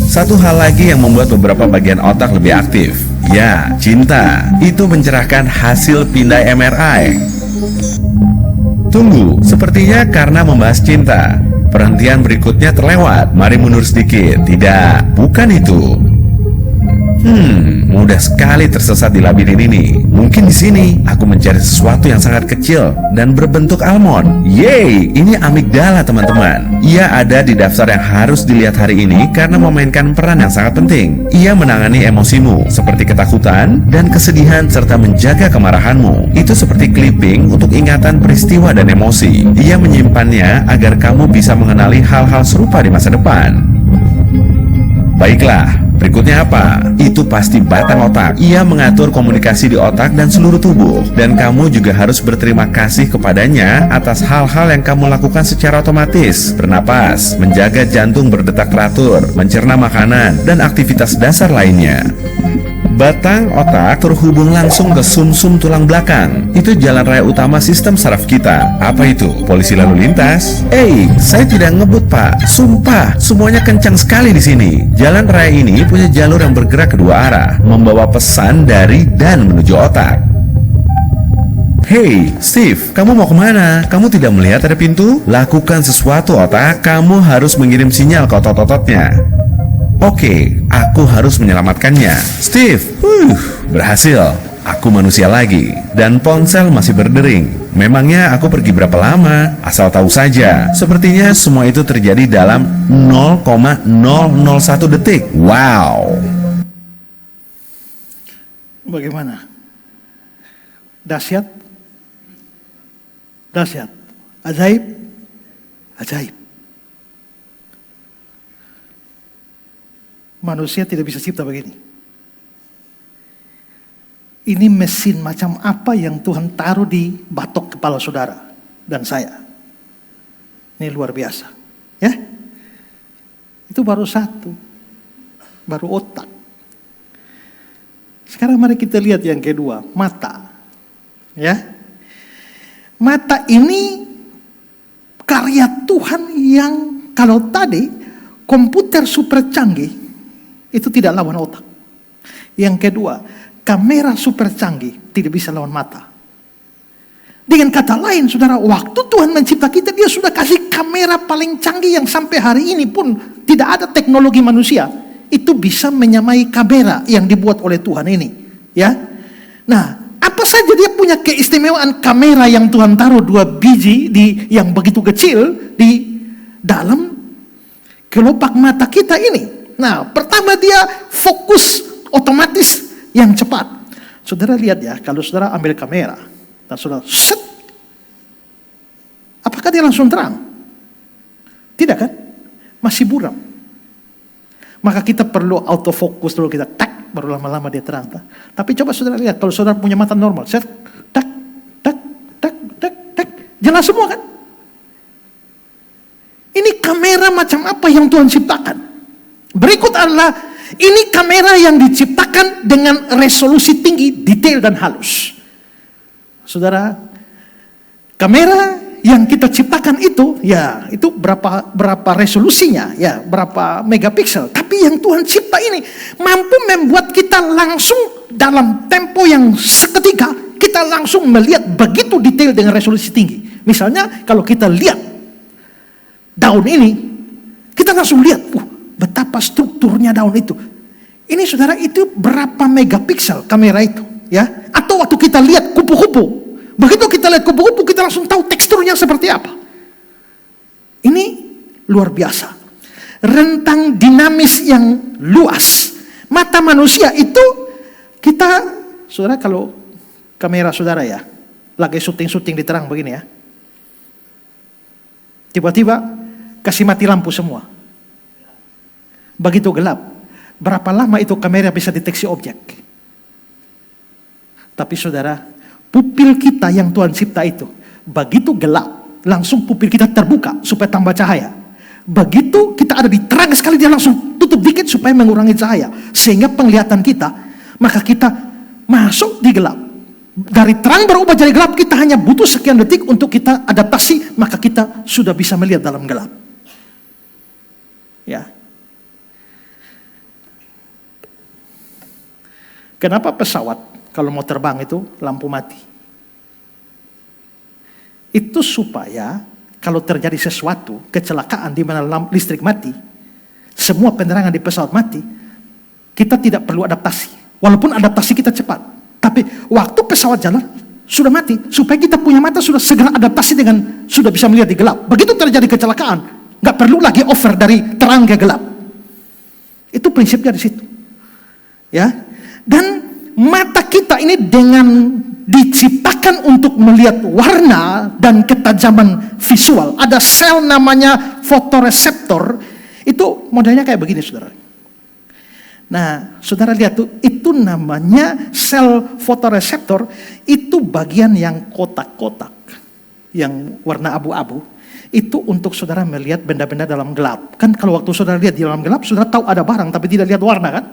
Satu hal lagi yang membuat beberapa bagian otak lebih aktif, ya, cinta. Itu mencerahkan hasil pindai MRI. Tunggu, sepertinya karena membahas cinta, perhentian berikutnya terlewat. Mari mundur sedikit. Tidak, bukan itu. Mudah sekali tersesat di labirin ini. Mungkin di sini aku mencari sesuatu yang sangat kecil dan berbentuk almond. Yeay, ini amigdala teman-teman. Ia ada di daftar yang harus dilihat hari ini karena memainkan peran yang sangat penting. Ia menangani emosimu seperti ketakutan dan kesedihan serta menjaga kemarahanmu. Itu seperti clipping untuk ingatan peristiwa dan emosi. Ia menyimpannya agar kamu bisa mengenali hal-hal serupa di masa depan. Baiklah, berikutnya apa? Itu pasti batang otak. Ia mengatur komunikasi di otak dan seluruh tubuh. Dan kamu juga harus berterima kasih kepadanya atas hal-hal yang kamu lakukan secara otomatis. Bernapas, menjaga jantung berdetak teratur, mencerna makanan, dan aktivitas dasar lainnya. Batang otak terhubung langsung ke sumsum tulang belakang. Itu jalan raya utama sistem saraf kita. Apa itu? Polisi lalu lintas? Saya tidak ngebut pak. Sumpah, semuanya kencang sekali di sini. Jalan raya ini punya jalur yang bergerak kedua arah, membawa pesan dari dan menuju otak. Hey, Steve, kamu mau kemana? Kamu tidak melihat ada pintu? Lakukan sesuatu otak. Kamu harus mengirim sinyal ke otot-ototnya. Oke, aku harus menyelamatkannya. Steve, berhasil. Aku manusia lagi. Dan ponsel masih berdering. Memangnya aku pergi berapa lama? Asal tahu saja. Sepertinya semua itu terjadi dalam 0,001 detik. Wow.
Bagaimana? Dahsyat? Dahsyat. Ajaib? Ajaib. Manusia tidak bisa cipta begini. Ini mesin macam apa yang Tuhan taruh di batok kepala saudara dan saya. Ini luar biasa. Ya? Itu baru satu. Baru otak. Sekarang mari kita lihat yang kedua, mata. Ya? Mata ini karya Tuhan yang kalau tadi komputer super canggih itu tidak lawan otak. Yang kedua, kamera super canggih tidak bisa lawan mata. Dengan kata lain, saudara, waktu Tuhan mencipta kita, Dia sudah kasih kamera paling canggih yang sampai hari ini pun tidak ada teknologi manusia. Itu bisa menyamai kamera yang dibuat oleh Tuhan ini. Ya, nah, apa saja dia punya keistimewaan kamera yang Tuhan taruh 2 biji yang begitu kecil di dalam kelopak mata kita ini. Nah, pertama dia fokus otomatis yang cepat. Saudara lihat ya, kalau saudara ambil kamera dan saudara set, apakah dia langsung terang? Tidak kan? Masih buram. Maka kita perlu autofocus dulu, kita tak, baru lama-lama dia terang. Tapi coba saudara lihat, kalau saudara punya mata normal, set, tak, tak, tak, tak, tak, jelas semua kan? Ini kamera macam apa yang Tuhan ciptakan? Berikut adalah, ini kamera yang diciptakan dengan resolusi tinggi, detail dan halus. Saudara, kamera yang kita ciptakan itu, ya itu berapa resolusinya, ya berapa megapiksel. Tapi yang Tuhan cipta ini mampu membuat kita langsung dalam tempo yang seketika, kita langsung melihat begitu detail dengan resolusi tinggi. Misalnya kalau kita lihat daun ini, kita langsung lihat, betapa strukturnya daun itu. Ini saudara, itu berapa megapiksel kamera itu, ya? Atau waktu kita lihat kupu-kupu, begitu kita lihat kupu-kupu, kita langsung tahu teksturnya seperti apa. Ini luar biasa. Rentang dinamis yang luas. Mata manusia itu, kita, saudara, kalau kamera saudara ya, lagi syuting-syuting di terang begini ya, tiba-tiba kasih mati lampu semua. Begitu gelap, berapa lama itu kamera bisa deteksi objek? Tapi saudara, pupil kita yang Tuhan cipta itu, begitu gelap, langsung pupil kita terbuka supaya tambah cahaya. Begitu kita ada di terang sekali, dia langsung tutup dikit supaya mengurangi cahaya. Sehingga penglihatan kita, maka kita masuk di gelap. Dari terang berubah jadi gelap, kita hanya butuh sekian detik untuk kita adaptasi, maka kita sudah bisa melihat dalam gelap. Ya. Kenapa pesawat kalau mau terbang itu lampu mati? Itu supaya kalau terjadi sesuatu, kecelakaan di mana listrik mati, semua penerangan di pesawat mati, kita tidak perlu adaptasi. Walaupun adaptasi kita cepat, tapi waktu pesawat jalan sudah mati, supaya kita punya mata sudah segera adaptasi dengan sudah bisa melihat di gelap. Begitu terjadi kecelakaan, nggak perlu lagi over dari terang ke gelap. Itu prinsipnya di situ. Ya. Dan mata kita ini dengan diciptakan untuk melihat warna dan ketajaman visual. Ada sel namanya fotoreseptor. Itu modelnya kayak begini, saudara. Nah, saudara lihat tuh, itu namanya sel fotoreseptor. Itu bagian yang kotak-kotak, yang warna abu-abu. Itu untuk saudara melihat benda-benda dalam gelap. Kan kalau waktu saudara lihat di dalam gelap, saudara tahu ada barang tapi tidak lihat warna kan?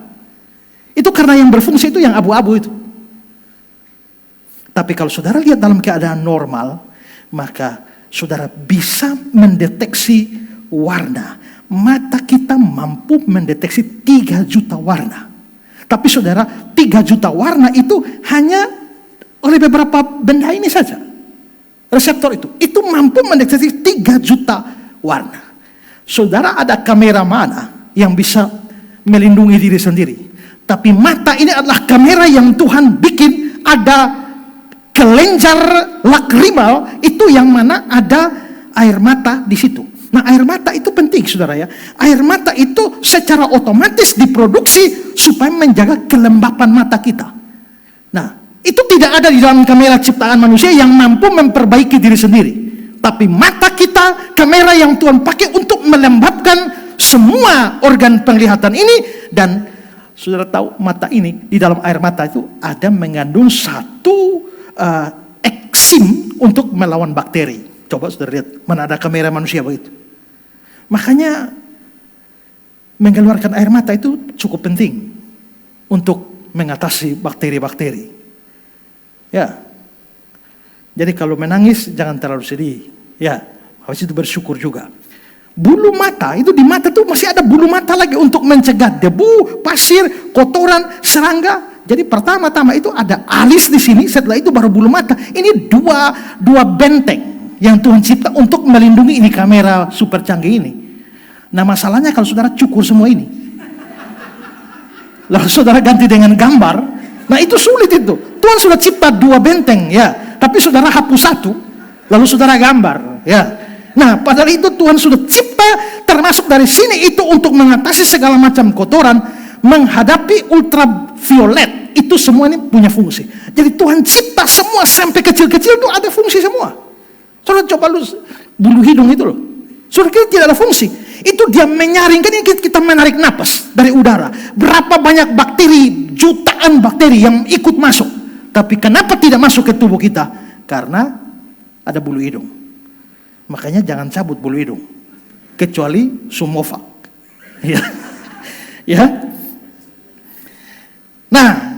Itu karena yang berfungsi itu yang abu-abu itu. Tapi kalau saudara lihat dalam keadaan normal, maka saudara bisa mendeteksi warna. Mata kita mampu mendeteksi 3 juta warna. Tapi saudara, 3 juta warna itu hanya oleh beberapa benda ini saja. Reseptor itu mampu mendeteksi 3 juta warna. Saudara, ada kamera mana yang bisa melindungi diri sendiri? Tapi mata ini adalah kamera yang Tuhan bikin, ada kelenjar lakrimal itu yang mana ada air mata di situ. Nah, air mata itu penting, saudara ya. Air mata itu secara otomatis diproduksi supaya menjaga kelembapan mata kita. Nah, itu tidak ada di dalam kamera ciptaan manusia yang mampu memperbaiki diri sendiri. Tapi mata kita, kamera yang Tuhan pakai untuk melembabkan semua organ penglihatan ini. Dan saudara tahu, mata ini, di dalam air mata itu ada mengandung satu eksim untuk melawan bakteri. Coba saudara lihat, mana ada kamera manusia begitu. Makanya mengeluarkan air mata itu cukup penting untuk mengatasi bakteri-bakteri. Ya. Jadi kalau menangis jangan terlalu sedih. Ya, habis itu bersyukur juga. Bulu mata, itu di mata tuh masih ada bulu mata lagi untuk mencegah debu, pasir, kotoran, serangga. Jadi pertama-tama itu ada alis di sini, setelah itu baru bulu mata. Ini dua benteng yang Tuhan cipta untuk melindungi ini kamera super canggih ini. Nah, masalahnya kalau saudara cukur semua ini, lalu saudara ganti dengan gambar, nah itu sulit itu. Tuhan sudah cipta 2 benteng ya, tapi saudara hapus 1, lalu saudara gambar ya. Nah, padahal itu Tuhan sudah cipta, termasuk dari sini itu untuk mengatasi segala macam kotoran, menghadapi ultraviolet. Itu semua ini punya fungsi. Jadi Tuhan cipta semua sampai kecil-kecil itu ada fungsi semua. Saudara coba lu bulu hidung itu loh. Saudara kira tidak ada fungsi. Itu dia menyaring, kan kita menarik napas dari udara. Berapa banyak bakteri, jutaan bakteri yang ikut masuk. Tapi kenapa tidak masuk ke tubuh kita? Karena ada bulu hidung. Makanya jangan cabut bulu hidung. Kecuali Sumovac. Ya. Ya. Nah.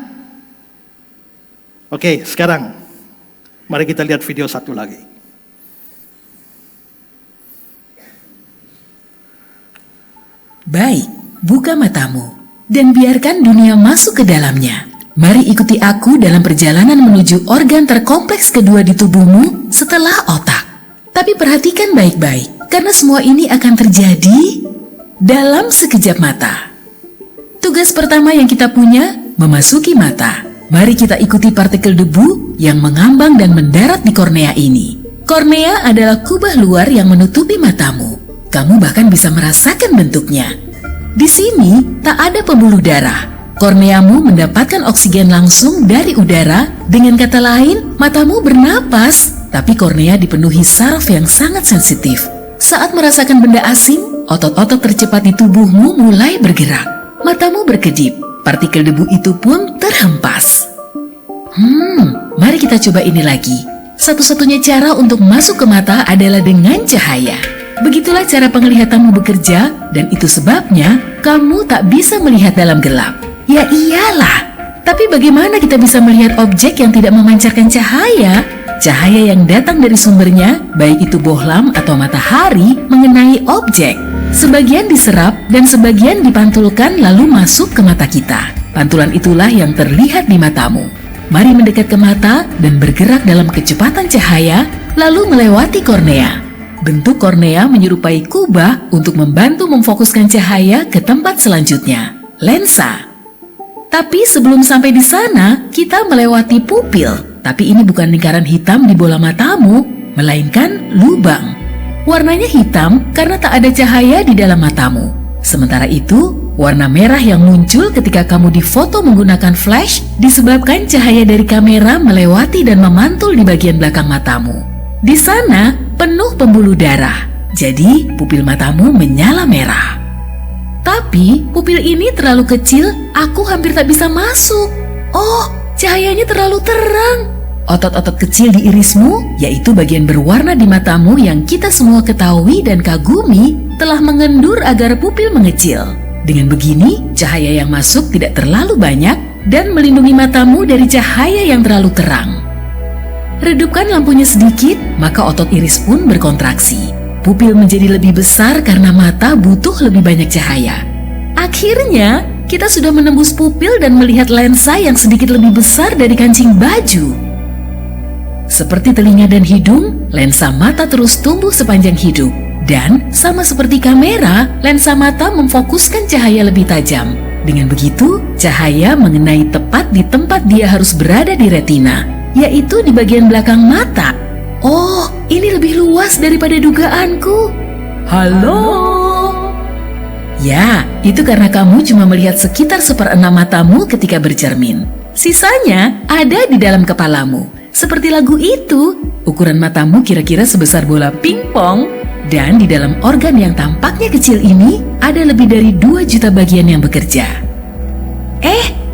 Oke, sekarang mari kita lihat video satu lagi.
Baik, buka matamu dan biarkan dunia masuk ke dalamnya. Mari ikuti aku dalam perjalanan menuju organ terkompleks kedua di tubuhmu setelah otak. Tapi perhatikan baik-baik, karena semua ini akan terjadi dalam sekejap mata. Tugas pertama yang kita punya, memasuki mata. Mari kita ikuti partikel debu yang mengambang dan mendarat di kornea ini. Kornea adalah kubah luar yang menutupi matamu. Kamu bahkan bisa merasakan bentuknya. Di sini tak ada pembuluh darah. Korneamu mendapatkan oksigen langsung dari udara. Dengan kata lain, matamu bernapas, tapi kornea dipenuhi saraf yang sangat sensitif. Saat merasakan benda asing, otot-otot tercepat di tubuhmu mulai bergerak. Matamu berkedip, partikel debu itu pun terhempas. Mari kita coba ini lagi. Satu-satunya cara untuk masuk ke mata adalah dengan cahaya. Begitulah cara penglihatanmu bekerja, dan itu sebabnya kamu tak bisa melihat dalam gelap. Ya iyalah, tapi bagaimana kita bisa melihat objek yang tidak memancarkan cahaya? Cahaya yang datang dari sumbernya, baik itu bohlam atau matahari, mengenai objek. Sebagian diserap dan sebagian dipantulkan lalu masuk ke mata kita. Pantulan itulah yang terlihat di matamu. Mari mendekat ke mata dan bergerak dalam kecepatan cahaya, lalu melewati kornea. Bentuk kornea menyerupai kubah untuk membantu memfokuskan cahaya ke tempat selanjutnya, lensa. Tapi sebelum sampai di sana, kita melewati pupil. Tapi ini bukan lingkaran hitam di bola matamu, melainkan lubang. Warnanya hitam karena tak ada cahaya di dalam matamu. Sementara itu, warna merah yang muncul ketika kamu difoto menggunakan flash disebabkan cahaya dari kamera melewati dan memantul di bagian belakang matamu. Di sana penuh pembuluh darah, jadi pupil matamu menyala merah. Tapi pupil ini terlalu kecil, aku hampir tak bisa masuk. Oh, cahayanya terlalu terang. Otot-otot kecil di irismu, yaitu bagian berwarna di matamu yang kita semua ketahui dan kagumi, telah mengendur agar pupil mengecil. Dengan begini, cahaya yang masuk tidak terlalu banyak dan melindungi matamu dari cahaya yang terlalu terang. Redupkan lampunya sedikit, maka otot iris pun berkontraksi. Pupil menjadi lebih besar karena mata butuh lebih banyak cahaya. Akhirnya, kita sudah menembus pupil dan melihat lensa yang sedikit lebih besar dari kancing baju. Seperti telinga dan hidung, lensa mata terus tumbuh sepanjang hidup. Dan sama seperti kamera, lensa mata memfokuskan cahaya lebih tajam. Dengan begitu, cahaya mengenai tepat di tempat dia harus berada di retina, yaitu di bagian belakang mata. Oh, ini lebih luas daripada dugaanku. Halo? Ya, itu karena kamu cuma melihat sekitar 1/6 matamu ketika bercermin. Sisanya ada di dalam kepalamu. Seperti lagu itu, ukuran matamu kira-kira sebesar bola pingpong. Dan di dalam organ yang tampaknya kecil ini, ada lebih dari 2 juta bagian yang bekerja.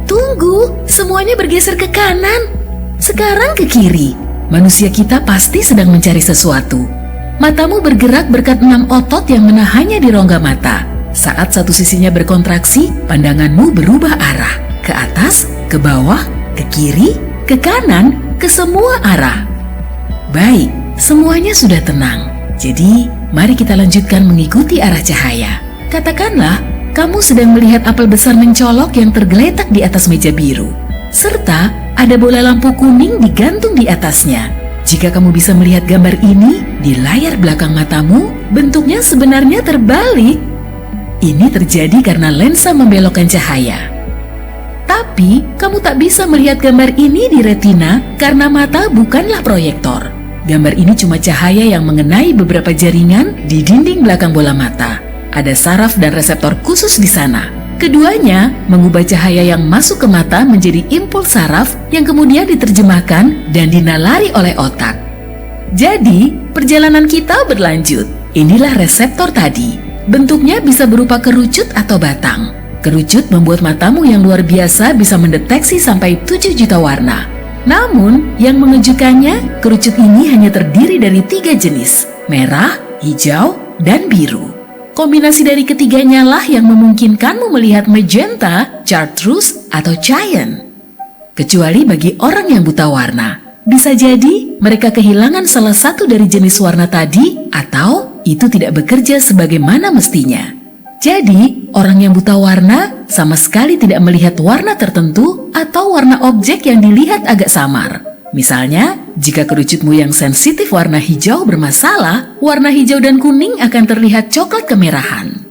Tunggu, semuanya bergeser ke kanan. Sekarang ke kiri. Manusia kita pasti sedang mencari sesuatu. Matamu bergerak berkat 6 otot yang menahannya di rongga mata. Saat satu sisinya berkontraksi, pandanganmu berubah arah. Ke atas, ke bawah, ke kiri, ke kanan, ke semua arah. Baik, semuanya sudah tenang. Jadi, mari kita lanjutkan mengikuti arah cahaya. Katakanlah, kamu sedang melihat apel besar mencolok yang tergeletak di atas meja biru. Serta, ada bola lampu kuning digantung di atasnya. Jika kamu bisa melihat gambar ini di layar belakang matamu, bentuknya sebenarnya terbalik. Ini terjadi karena lensa membelokkan cahaya. Tapi, kamu tak bisa melihat gambar ini di retina karena mata bukanlah proyektor. Gambar ini cuma cahaya yang mengenai beberapa jaringan di dinding belakang bola mata. Ada saraf dan reseptor khusus di sana. Keduanya mengubah cahaya yang masuk ke mata menjadi impuls saraf yang kemudian diterjemahkan dan dinalari oleh otak. Jadi, perjalanan kita berlanjut. Inilah reseptor tadi. Bentuknya bisa berupa kerucut atau batang. Kerucut membuat matamu yang luar biasa bisa mendeteksi sampai 7 juta warna. Namun, yang mengejutkannya, kerucut ini hanya terdiri dari 3 jenis, merah, hijau, dan biru. Kombinasi dari ketiganya lah yang memungkinkanmu melihat magenta, chartreuse, atau cyan. Kecuali bagi orang yang buta warna. Bisa jadi mereka kehilangan salah satu dari jenis warna tadi, atau itu tidak bekerja sebagaimana mestinya. Jadi, orang yang buta warna sama sekali tidak melihat warna tertentu atau warna objek yang dilihat agak samar. Misalnya, jika kerucutmu yang sensitif warna hijau bermasalah, warna hijau dan kuning akan terlihat coklat kemerahan.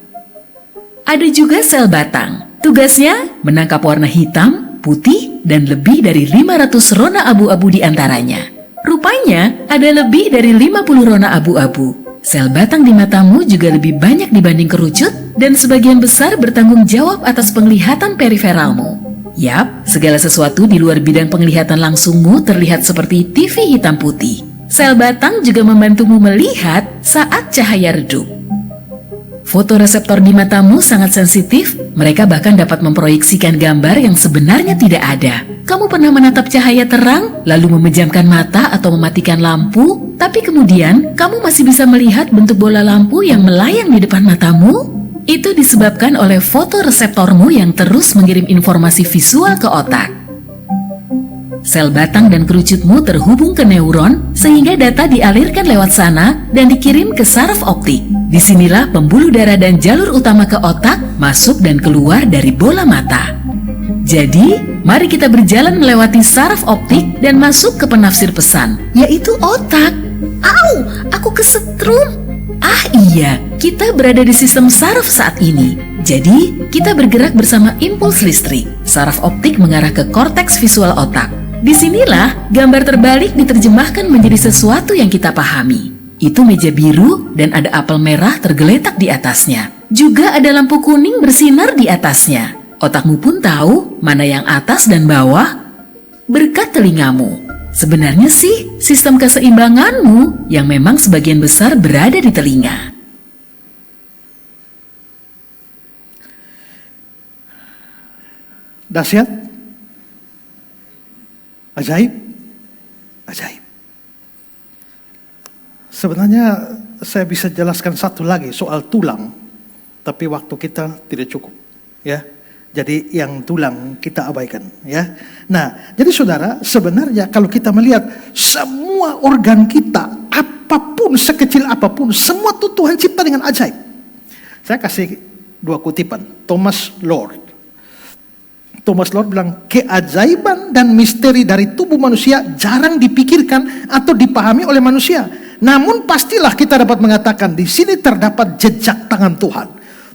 Ada juga sel batang. Tugasnya menangkap warna hitam, putih, dan lebih dari 500 rona abu-abu di antaranya. Rupanya, ada lebih dari 50 rona abu-abu. Sel batang di matamu juga lebih banyak dibanding kerucut dan sebagian besar bertanggung jawab atas penglihatan periferalmu. Yap, segala sesuatu di luar bidang penglihatan langsungmu terlihat seperti TV hitam putih. Sel batang juga membantumu melihat saat cahaya redup. Fotoreseptor di matamu sangat sensitif, mereka bahkan dapat memproyeksikan gambar yang sebenarnya tidak ada. Kamu pernah menatap cahaya terang, lalu memejamkan mata atau mematikan lampu, tapi kemudian kamu masih bisa melihat bentuk bola lampu yang melayang di depan matamu? Itu disebabkan oleh fotoreseptormu yang terus mengirim informasi visual ke otak. Sel batang dan kerucutmu terhubung ke neuron sehingga data dialirkan lewat sana dan dikirim ke saraf optik. Disinilah pembuluh darah dan jalur utama ke otak masuk dan keluar dari bola mata. Jadi, mari kita berjalan melewati saraf optik dan masuk ke penafsir pesan, yaitu otak. Au, aku kesetrum. Ah iya, kita berada di sistem saraf saat ini. Jadi, kita bergerak bersama impuls listrik. Saraf optik mengarah ke korteks visual otak. Disinilah gambar terbalik diterjemahkan menjadi sesuatu yang kita pahami. Itu meja biru dan ada apel merah tergeletak di atasnya. Juga ada lampu kuning bersinar di atasnya. Otakmu pun tahu mana yang atas dan bawah berkat telingamu. Sebenarnya sih, sistem keseimbanganmu yang memang sebagian besar berada di telinga.
Dahsyat, ajaib, ajaib. Sebenarnya saya bisa jelaskan satu lagi soal tulang, tapi waktu kita tidak cukup, ya. Jadi yang tulang kita abaikan, ya. Nah, jadi saudara, sebenarnya kalau kita melihat semua organ kita, apapun, sekecil apapun, semua itu Tuhan cipta dengan ajaib. Saya kasih 2 kutipan, Thomas Lord. Thomas Lord bilang, keajaiban dan misteri dari tubuh manusia jarang dipikirkan atau dipahami oleh manusia. Namun pastilah kita dapat mengatakan di sini terdapat jejak tangan Tuhan.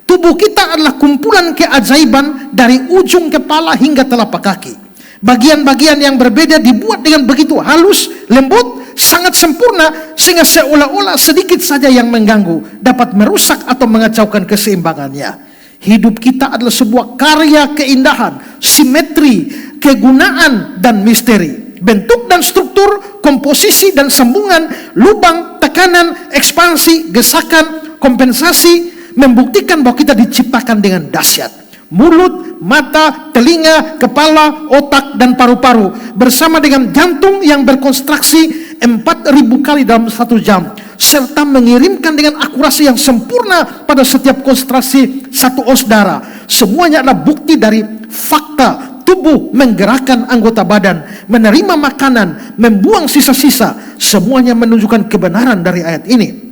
Tubuh kita adalah kumpulan keajaiban dari ujung kepala hingga telapak kaki. Bagian-bagian yang berbeda dibuat dengan begitu halus, lembut, sangat sempurna sehingga seolah-olah sedikit saja yang mengganggu dapat merusak atau mengacaukan keseimbangannya. Hidup kita adalah sebuah karya keindahan, simetri, kegunaan, dan misteri. Bentuk dan struktur, komposisi dan sambungan, lubang, tekanan, ekspansi, gesakan, kompensasi membuktikan bahwa kita diciptakan dengan dahsyat. Mulut, mata, telinga, kepala, otak, dan paru-paru bersama dengan jantung yang berkontraksi 4.000 kali dalam 1 jam serta mengirimkan dengan akurasi yang sempurna pada setiap konsentrasi 1 oz darah. Semuanya adalah bukti dari fakta tubuh menggerakkan anggota badan, menerima makanan, membuang sisa-sisa. Semuanya menunjukkan kebenaran dari ayat ini.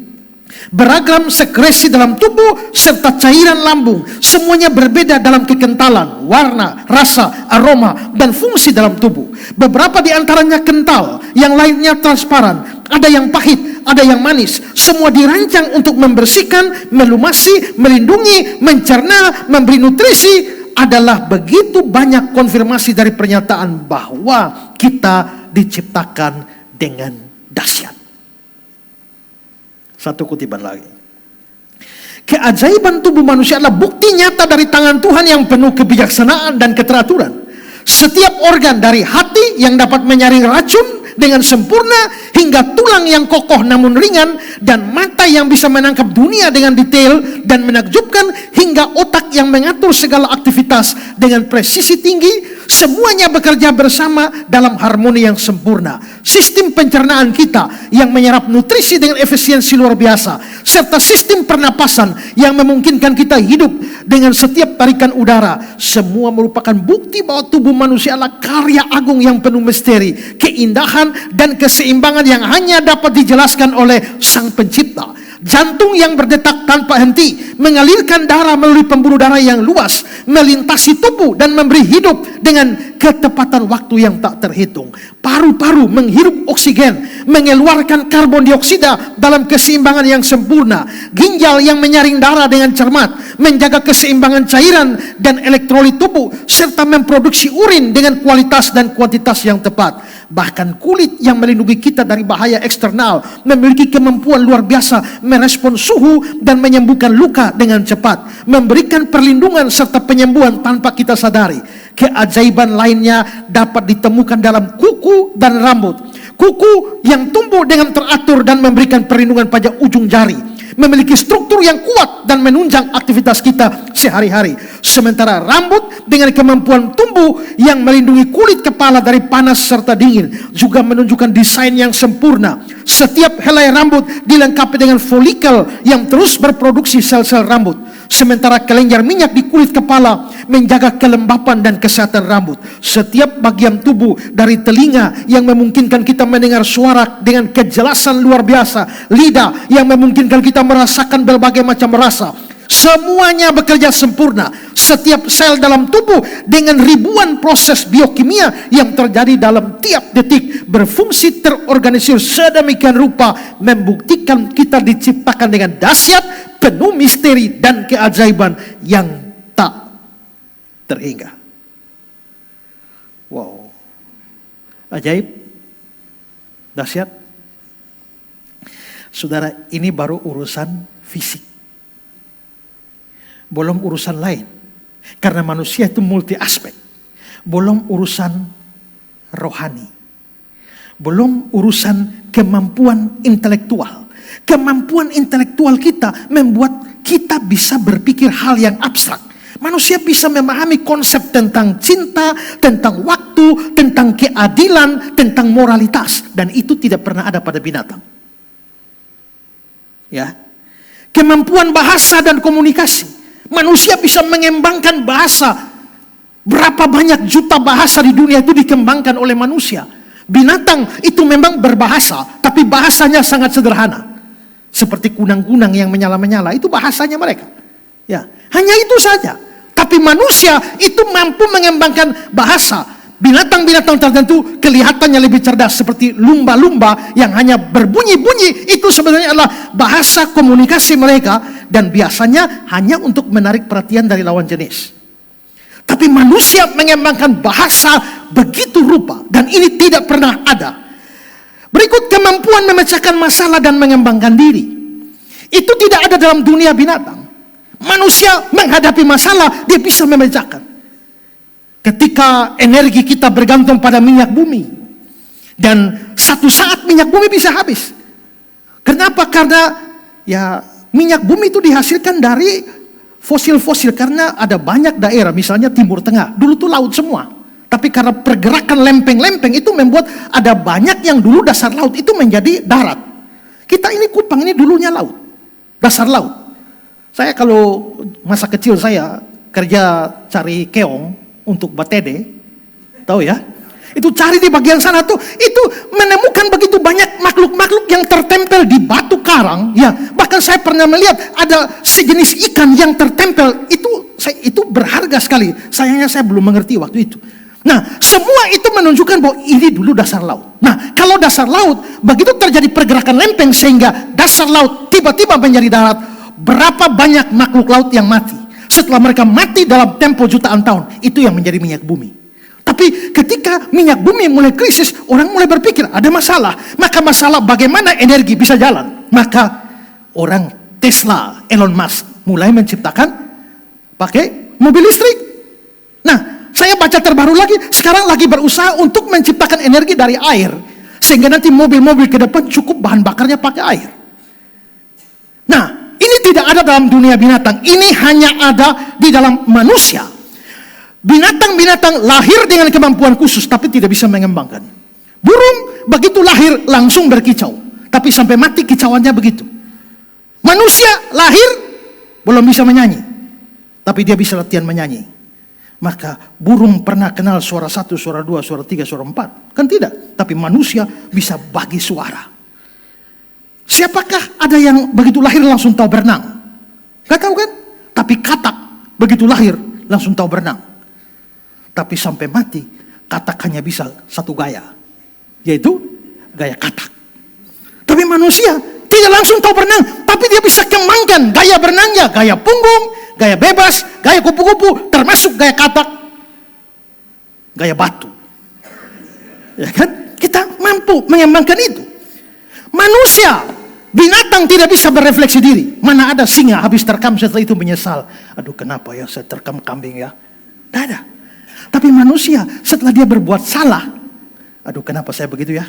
Beragam sekresi dalam tubuh serta cairan lambung, semuanya berbeda dalam kekentalan, warna, rasa, aroma, dan fungsi dalam tubuh. Beberapa di antaranya kental, yang lainnya transparan, ada yang pahit, ada yang manis. Semua dirancang untuk membersihkan, melumasi, melindungi, mencerna, memberi nutrisi. Adalah begitu banyak konfirmasi dari pernyataan bahwa kita diciptakan dengan dahsyat. Satu kutipan lagi. Keajaiban tubuh manusia adalah bukti nyata dari tangan Tuhan yang penuh kebijaksanaan dan keteraturan. Setiap organ dari hati yang dapat menyaring racun dengan sempurna, hingga tulang yang kokoh namun ringan, dan mata yang bisa menangkap dunia dengan detail dan menakjubkan, hingga otak yang mengatur segala aktivitas dengan presisi tinggi, semuanya bekerja bersama dalam harmoni yang sempurna. Sistem pencernaan kita yang menyerap nutrisi dengan efisiensi luar biasa, serta sistem pernapasan yang memungkinkan kita hidup dengan setiap tarikan udara, semua merupakan bukti bahwa tubuh manusia adalah karya agung yang penuh misteri, keindahan, dan keseimbangan yang hanya dapat dijelaskan oleh Sang Pencipta. Jantung yang berdetak tanpa henti, mengalirkan darah melalui pembuluh darah yang luas, melintasi tubuh dan memberi hidup dengan ketepatan waktu yang tak terhitung. Paru-paru menghirup oksigen, mengeluarkan karbon dioksida dalam keseimbangan yang sempurna. Ginjal yang menyaring darah dengan cermat, menjaga keseimbangan cairan dan elektrolit tubuh, serta memproduksi urin dengan kualitas dan kuantitas yang tepat. Bahkan kulit yang melindungi kita dari bahaya eksternal memiliki kemampuan luar biasa merespon suhu dan menyembuhkan luka dengan cepat, memberikan perlindungan serta penyembuhan tanpa kita sadari. Keajaiban lainnya dapat ditemukan dalam kuku dan rambut. Kuku yang tumbuh dengan teratur dan memberikan perlindungan pada ujung jari, memiliki struktur yang kuat dan menunjang aktivitas kita sehari-hari. Sementara rambut dengan kemampuan tumbuh yang melindungi kulit kepala dari panas serta dingin, juga menunjukkan desain yang sempurna. Setiap helai rambut dilengkapi dengan folikel yang terus berproduksi sel-sel rambut. Sementara kelenjar minyak di kulit kepala menjaga kelembapan dan kesehatan rambut. Setiap bagian tubuh dari telinga yang memungkinkan kita mendengar suara dengan kejelasan luar biasa, lidah yang memungkinkan kita merasakan berbagai macam rasa, semuanya bekerja sempurna. Setiap sel dalam tubuh dengan ribuan proses biokimia yang terjadi dalam tiap detik berfungsi terorganisir sedemikian rupa, membuktikan kita diciptakan dengan dahsyat, penuh misteri dan keajaiban yang tak terhingga. Wow, ajaib, dahsyat. Saudara, ini baru urusan fisik, belum urusan lain. Karena manusia itu multi aspek. Belum urusan rohani, belum urusan kemampuan intelektual. Kemampuan intelektual kita membuat kita bisa berpikir hal yang abstrak. Manusia bisa memahami konsep tentang cinta, tentang waktu, tentang keadilan, tentang moralitas, dan itu tidak pernah ada pada binatang. Ya, kemampuan bahasa dan komunikasi. Manusia bisa mengembangkan bahasa. Berapa banyak juta bahasa di dunia itu dikembangkan oleh manusia. Binatang itu memang berbahasa, tapi bahasanya sangat sederhana. Seperti kunang-kunang yang menyala-menyala, itu bahasanya mereka. Ya, hanya itu saja. Tapi manusia itu mampu mengembangkan bahasa. Binatang-binatang tertentu kelihatannya lebih cerdas, seperti lumba-lumba yang hanya berbunyi-bunyi. Itu sebenarnya adalah bahasa komunikasi mereka, dan biasanya hanya untuk menarik perhatian dari lawan jenis. Tapi manusia mengembangkan bahasa begitu rupa, dan ini tidak pernah ada. Berikut kemampuan memecahkan masalah dan mengembangkan diri. Itu tidak ada dalam dunia binatang. Manusia menghadapi masalah, dia bisa memecahkan. Ketika energi kita bergantung pada minyak bumi, dan satu saat minyak bumi bisa habis. Kenapa? Karena ya minyak bumi itu dihasilkan dari fosil-fosil. Karena ada banyak daerah, misalnya Timur Tengah, dulu tuh laut semua. Tapi karena pergerakan lempeng-lempeng itu membuat ada banyak yang dulu dasar laut itu menjadi darat. Kita ini Kupang ini dulunya laut, dasar laut. Saya kalau masa kecil saya kerja cari keong untuk batede, tahu ya? Itu cari di bagian sana tuh, itu menemukan begitu banyak makhluk-makhluk yang tertempel di batu karang. Ya, bahkan saya pernah melihat ada sejenis ikan yang tertempel. Itu berharga sekali. Sayangnya saya belum mengerti waktu itu. Nah, semua itu menunjukkan bahwa ini dulu dasar laut. Nah, kalau dasar laut, begitu terjadi pergerakan lempeng sehingga dasar laut tiba-tiba menjadi darat, berapa banyak makhluk laut yang mati. Setelah mereka mati dalam tempo jutaan tahun, itu yang menjadi minyak bumi. Tapi ketika minyak bumi mulai krisis, orang mulai berpikir ada masalah. Maka masalah bagaimana energi bisa jalan. Maka orang Tesla, Elon Musk mulai menciptakan pakai mobil listrik. Nah, saya baca terbaru lagi, sekarang lagi berusaha untuk menciptakan energi dari air, sehingga nanti mobil-mobil ke depan cukup bahan bakarnya pakai air. Nah, ini tidak ada dalam dunia binatang, ini hanya ada di dalam manusia. Binatang-binatang lahir dengan kemampuan khusus, tapi tidak bisa mengembangkan. Burung begitu lahir langsung berkicau, tapi sampai mati kicauannya begitu. Manusia lahir belum bisa menyanyi, tapi dia bisa latihan menyanyi. Maka burung pernah kenal suara 1, suara 2, suara 3, suara 4? Kan tidak. Tapi manusia bisa bagi suara. Siapakah ada yang begitu lahir langsung tahu berenang? Gak tahu kan? Tapi katak begitu lahir langsung tahu berenang. Tapi sampai mati katak hanya bisa satu gaya, yaitu gaya katak. Tapi manusia tidak langsung tahu berenang, tapi dia bisa kembangkan gaya berenangnya, gaya punggung, gaya bebas, gaya kupu-kupu, termasuk gaya katak, gaya batu. Ya kan? Kita mampu mengembangkan itu. Manusia, binatang tidak bisa berefleksi diri. Mana ada singa habis terkam setelah itu menyesal. Aduh, kenapa ya saya terkam kambing ya? Tidak ada. Tapi manusia setelah dia berbuat salah, aduh kenapa saya begitu ya?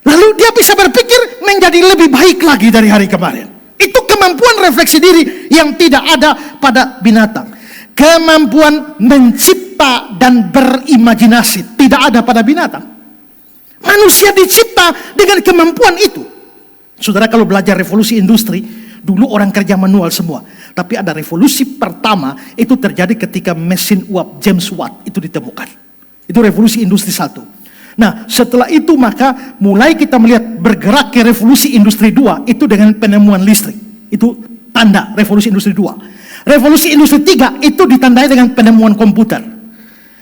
Lalu dia bisa berpikir menjadi lebih baik lagi dari hari kemarin. Itu kemampuan refleksi diri yang tidak ada pada binatang. Kemampuan mencipta dan berimajinasi tidak ada pada binatang. Manusia dicipta dengan kemampuan itu. Saudara kalau belajar revolusi industri, dulu orang kerja manual semua. Tapi ada revolusi pertama itu terjadi ketika mesin uap James Watt itu ditemukan. Itu revolusi industri 1. Nah, setelah itu maka mulai kita melihat bergerak ke revolusi industri 2 itu dengan penemuan listrik. Itu tanda revolusi industri 2. Revolusi industri 3 itu ditandai dengan penemuan komputer.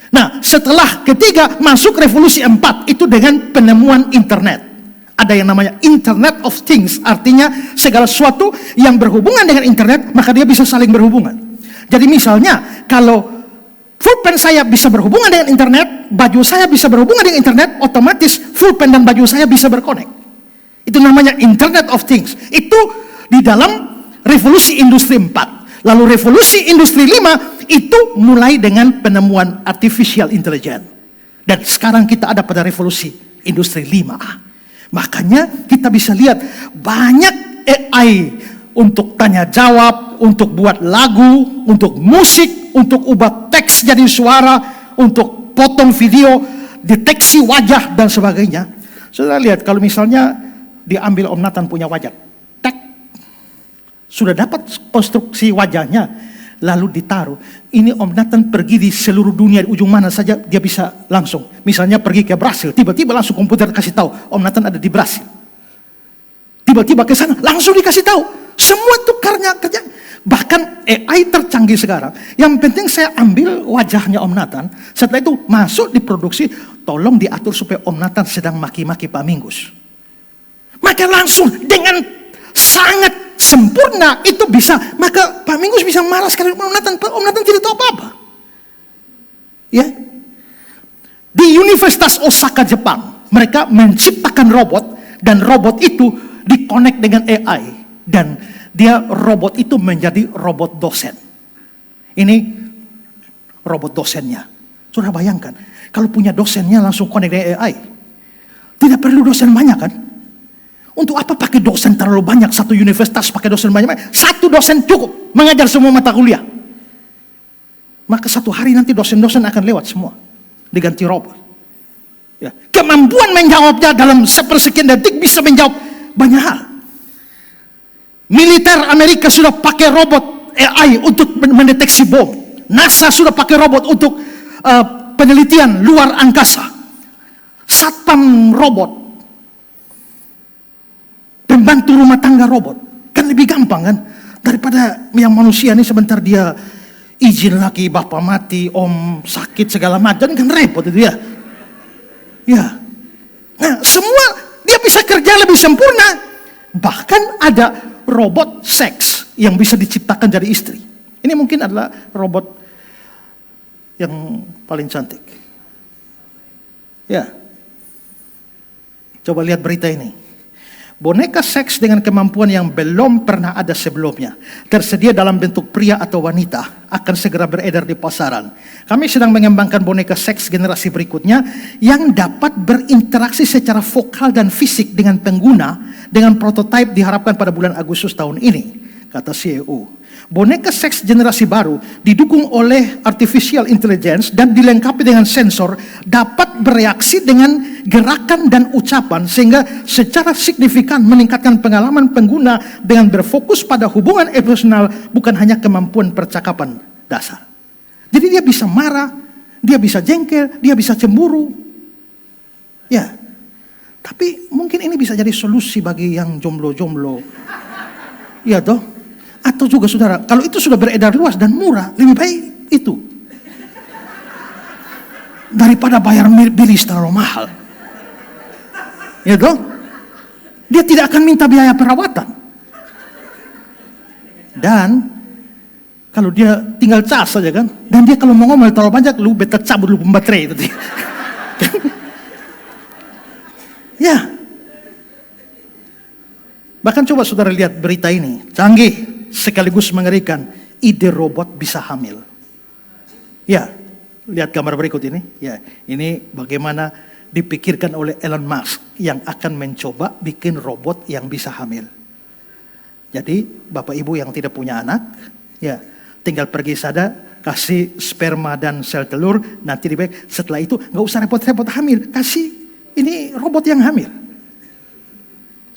Nah, setelah ketiga masuk revolusi 4 itu dengan penemuan internet. Ada yang namanya Internet of Things, artinya segala sesuatu yang berhubungan dengan internet, maka dia bisa saling berhubungan. Jadi misalnya, kalau pulpen saya bisa berhubungan dengan internet, baju saya bisa berhubungan dengan internet, otomatis pulpen dan baju saya bisa berkonek. Itu namanya Internet of Things. Itu di dalam revolusi industri 4. Lalu revolusi industri 5 itu mulai dengan penemuan artificial intelligence. Dan sekarang kita ada pada revolusi industri 5. Makanya kita bisa lihat banyak AI untuk tanya jawab, untuk buat lagu, untuk musik, untuk ubah teks jadi suara, untuk potong video, deteksi wajah dan sebagainya. Saudara lihat kalau misalnya diambil Om Nathan punya wajah, tek, sudah dapat konstruksi wajahnya, lalu ditaruh. Ini Om Nathan pergi di seluruh dunia, di ujung mana saja dia bisa langsung. Misalnya pergi ke Brasil, tiba-tiba langsung komputer kasih tahu Om Nathan ada di Brasil. Tiba-tiba ke sana langsung dikasih tahu. Semua itu karena kerja. Bahkan AI tercanggih sekarang. Yang penting saya ambil wajahnya Om Nathan, setelah itu masuk diproduksi, tolong diatur supaya Om Nathan sedang maki-maki Pak Mingus. Maka langsung dengan sangat sempurna itu bisa, maka Pak Mingus bisa marah sekali Om Nathan tidak tahu apa-apa. Ya. Di Universitas Osaka Jepang, mereka menciptakan robot dan robot itu dikonek dengan AI dan robot itu menjadi robot dosen. Ini robot dosennya. Sudah bayangkan, kalau punya dosennya langsung konek dengan AI. Tidak perlu dosen banyak kan? Untuk apa pakai dosen terlalu banyak? Satu universitas pakai dosen banyak-banyak. Satu dosen cukup mengajar semua mata kuliah. Maka satu hari nanti dosen-dosen akan lewat semua. Diganti robot. Ya. Kemampuan menjawabnya dalam sepersekian detik bisa menjawab banyak hal. Militer Amerika sudah pakai robot AI untuk mendeteksi bom. NASA sudah pakai robot untuk penelitian luar angkasa. Satpam robot. Pembantu rumah tangga robot. Kan lebih gampang kan? Daripada yang manusia ini sebentar dia izin lagi, bapak mati, om sakit segala macam, kan repot itu ya. Ya. Nah semua dia bisa kerja lebih sempurna. Bahkan ada robot seks yang bisa diciptakan dari istri. Ini mungkin adalah robot yang paling cantik. Ya. Coba lihat berita ini. Boneka seks dengan kemampuan yang belum pernah ada sebelumnya, tersedia dalam bentuk pria atau wanita, akan segera beredar di pasaran. Kami sedang mengembangkan boneka seks generasi berikutnya yang dapat berinteraksi secara vokal dan fisik dengan pengguna, dengan prototipe diharapkan pada bulan Agustus tahun ini, kata CEO. Boneka seks generasi baru didukung oleh artificial intelligence dan dilengkapi dengan sensor dapat bereaksi dengan gerakan dan ucapan sehingga secara signifikan meningkatkan pengalaman pengguna dengan berfokus pada hubungan emosional bukan hanya kemampuan percakapan dasar. Jadi dia bisa marah, dia bisa jengkel, dia bisa cemburu. Ya, tapi mungkin ini bisa jadi solusi bagi yang jomblo-jomblo. Ya toh? Atau juga saudara, kalau itu sudah beredar luas dan murah, lebih baik itu daripada bayar bilis terlalu mahal. Ya dong? Dia tidak akan minta biaya perawatan. Dan kalau dia tinggal cas saja kan, dan dia kalau mau ngomel terlalu banyak, lu beta cabut lu baterai itu. Ya. Bahkan coba saudara lihat berita ini, canggih sekaligus mengerikan, ide robot bisa hamil. Ya, lihat gambar berikut ini. Ya, ini bagaimana dipikirkan oleh Elon Musk yang akan mencoba bikin robot yang bisa hamil. Jadi, Bapak Ibu yang tidak punya anak, ya, tinggal pergi saja, kasih sperma dan sel telur, nanti setelah itu nggak usah repot-repot hamil, kasih ini robot yang hamil.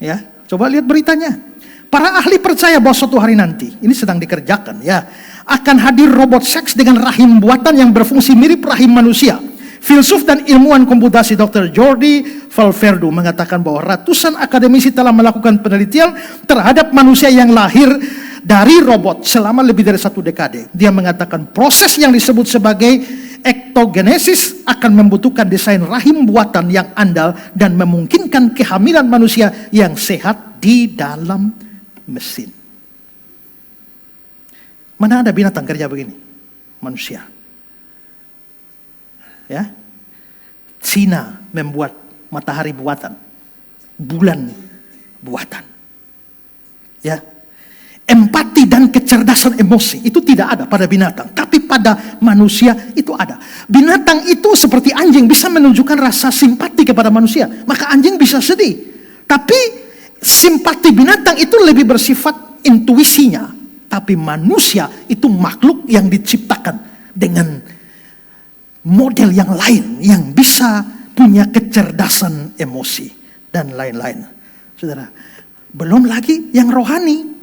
Ya, coba lihat beritanya. Para ahli percaya bahwa suatu hari nanti, ini sedang dikerjakan ya, akan hadir robot seks dengan rahim buatan yang berfungsi mirip rahim manusia. Filsuf dan ilmuwan komputasi Dr. Jordi Valverde mengatakan bahwa ratusan akademisi telah melakukan penelitian terhadap manusia yang lahir dari robot selama lebih dari 1 dekade. Dia mengatakan proses yang disebut sebagai ektogenesis akan membutuhkan desain rahim buatan yang andal dan memungkinkan kehamilan manusia yang sehat di dalam mesin. Mana ada binatang kerja begini? Manusia. Ya. Cina membuat matahari buatan, bulan buatan. Ya. Empati dan kecerdasan emosi itu tidak ada pada binatang, tapi pada manusia itu ada. Binatang itu seperti anjing bisa menunjukkan rasa simpati kepada manusia, maka anjing bisa sedih. Tapi simpati binatang itu lebih bersifat intuisinya, tapi manusia itu makhluk yang diciptakan dengan model yang lain, yang bisa punya kecerdasan emosi dan lain-lain. Saudara, belum lagi yang rohani.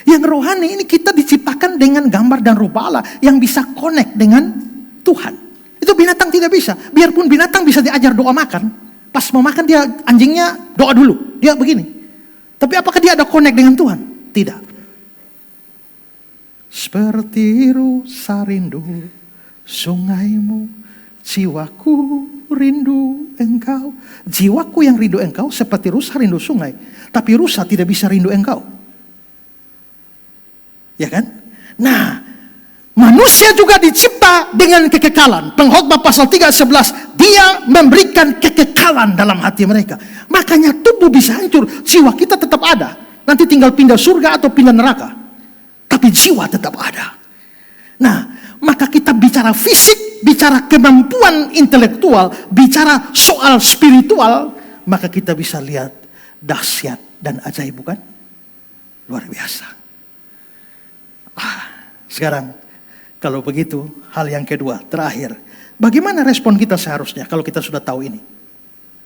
Yang rohani ini kita diciptakan dengan gambar dan rupa Allah yang bisa connect dengan Tuhan. Itu binatang tidak bisa. Biarpun binatang bisa diajar doa makan, pas mau makan dia anjingnya doa dulu, dia begini. Tapi apakah dia ada connect dengan Tuhan? Tidak. Seperti rusa rindu sungaimu, jiwaku rindu engkau. Jiwaku yang rindu engkau seperti rusa rindu sungai. Tapi rusa tidak bisa rindu engkau. Ya kan? Nah, manusia juga dicipta dengan kekekalan. Pengkhotbah pasal 3:11, dia memberikan kekekalan dalam hati mereka. Makanya tubuh bisa hancur, jiwa kita tetap ada. Nanti tinggal pindah surga atau pindah neraka. Tapi jiwa tetap ada. Nah, maka kita bicara fisik, bicara kemampuan intelektual, bicara soal spiritual, maka kita bisa lihat dahsyat dan ajaib, bukan? Luar biasa. Sekarang, kalau begitu, hal yang kedua, terakhir. Bagaimana respon kita seharusnya kalau kita sudah tahu ini?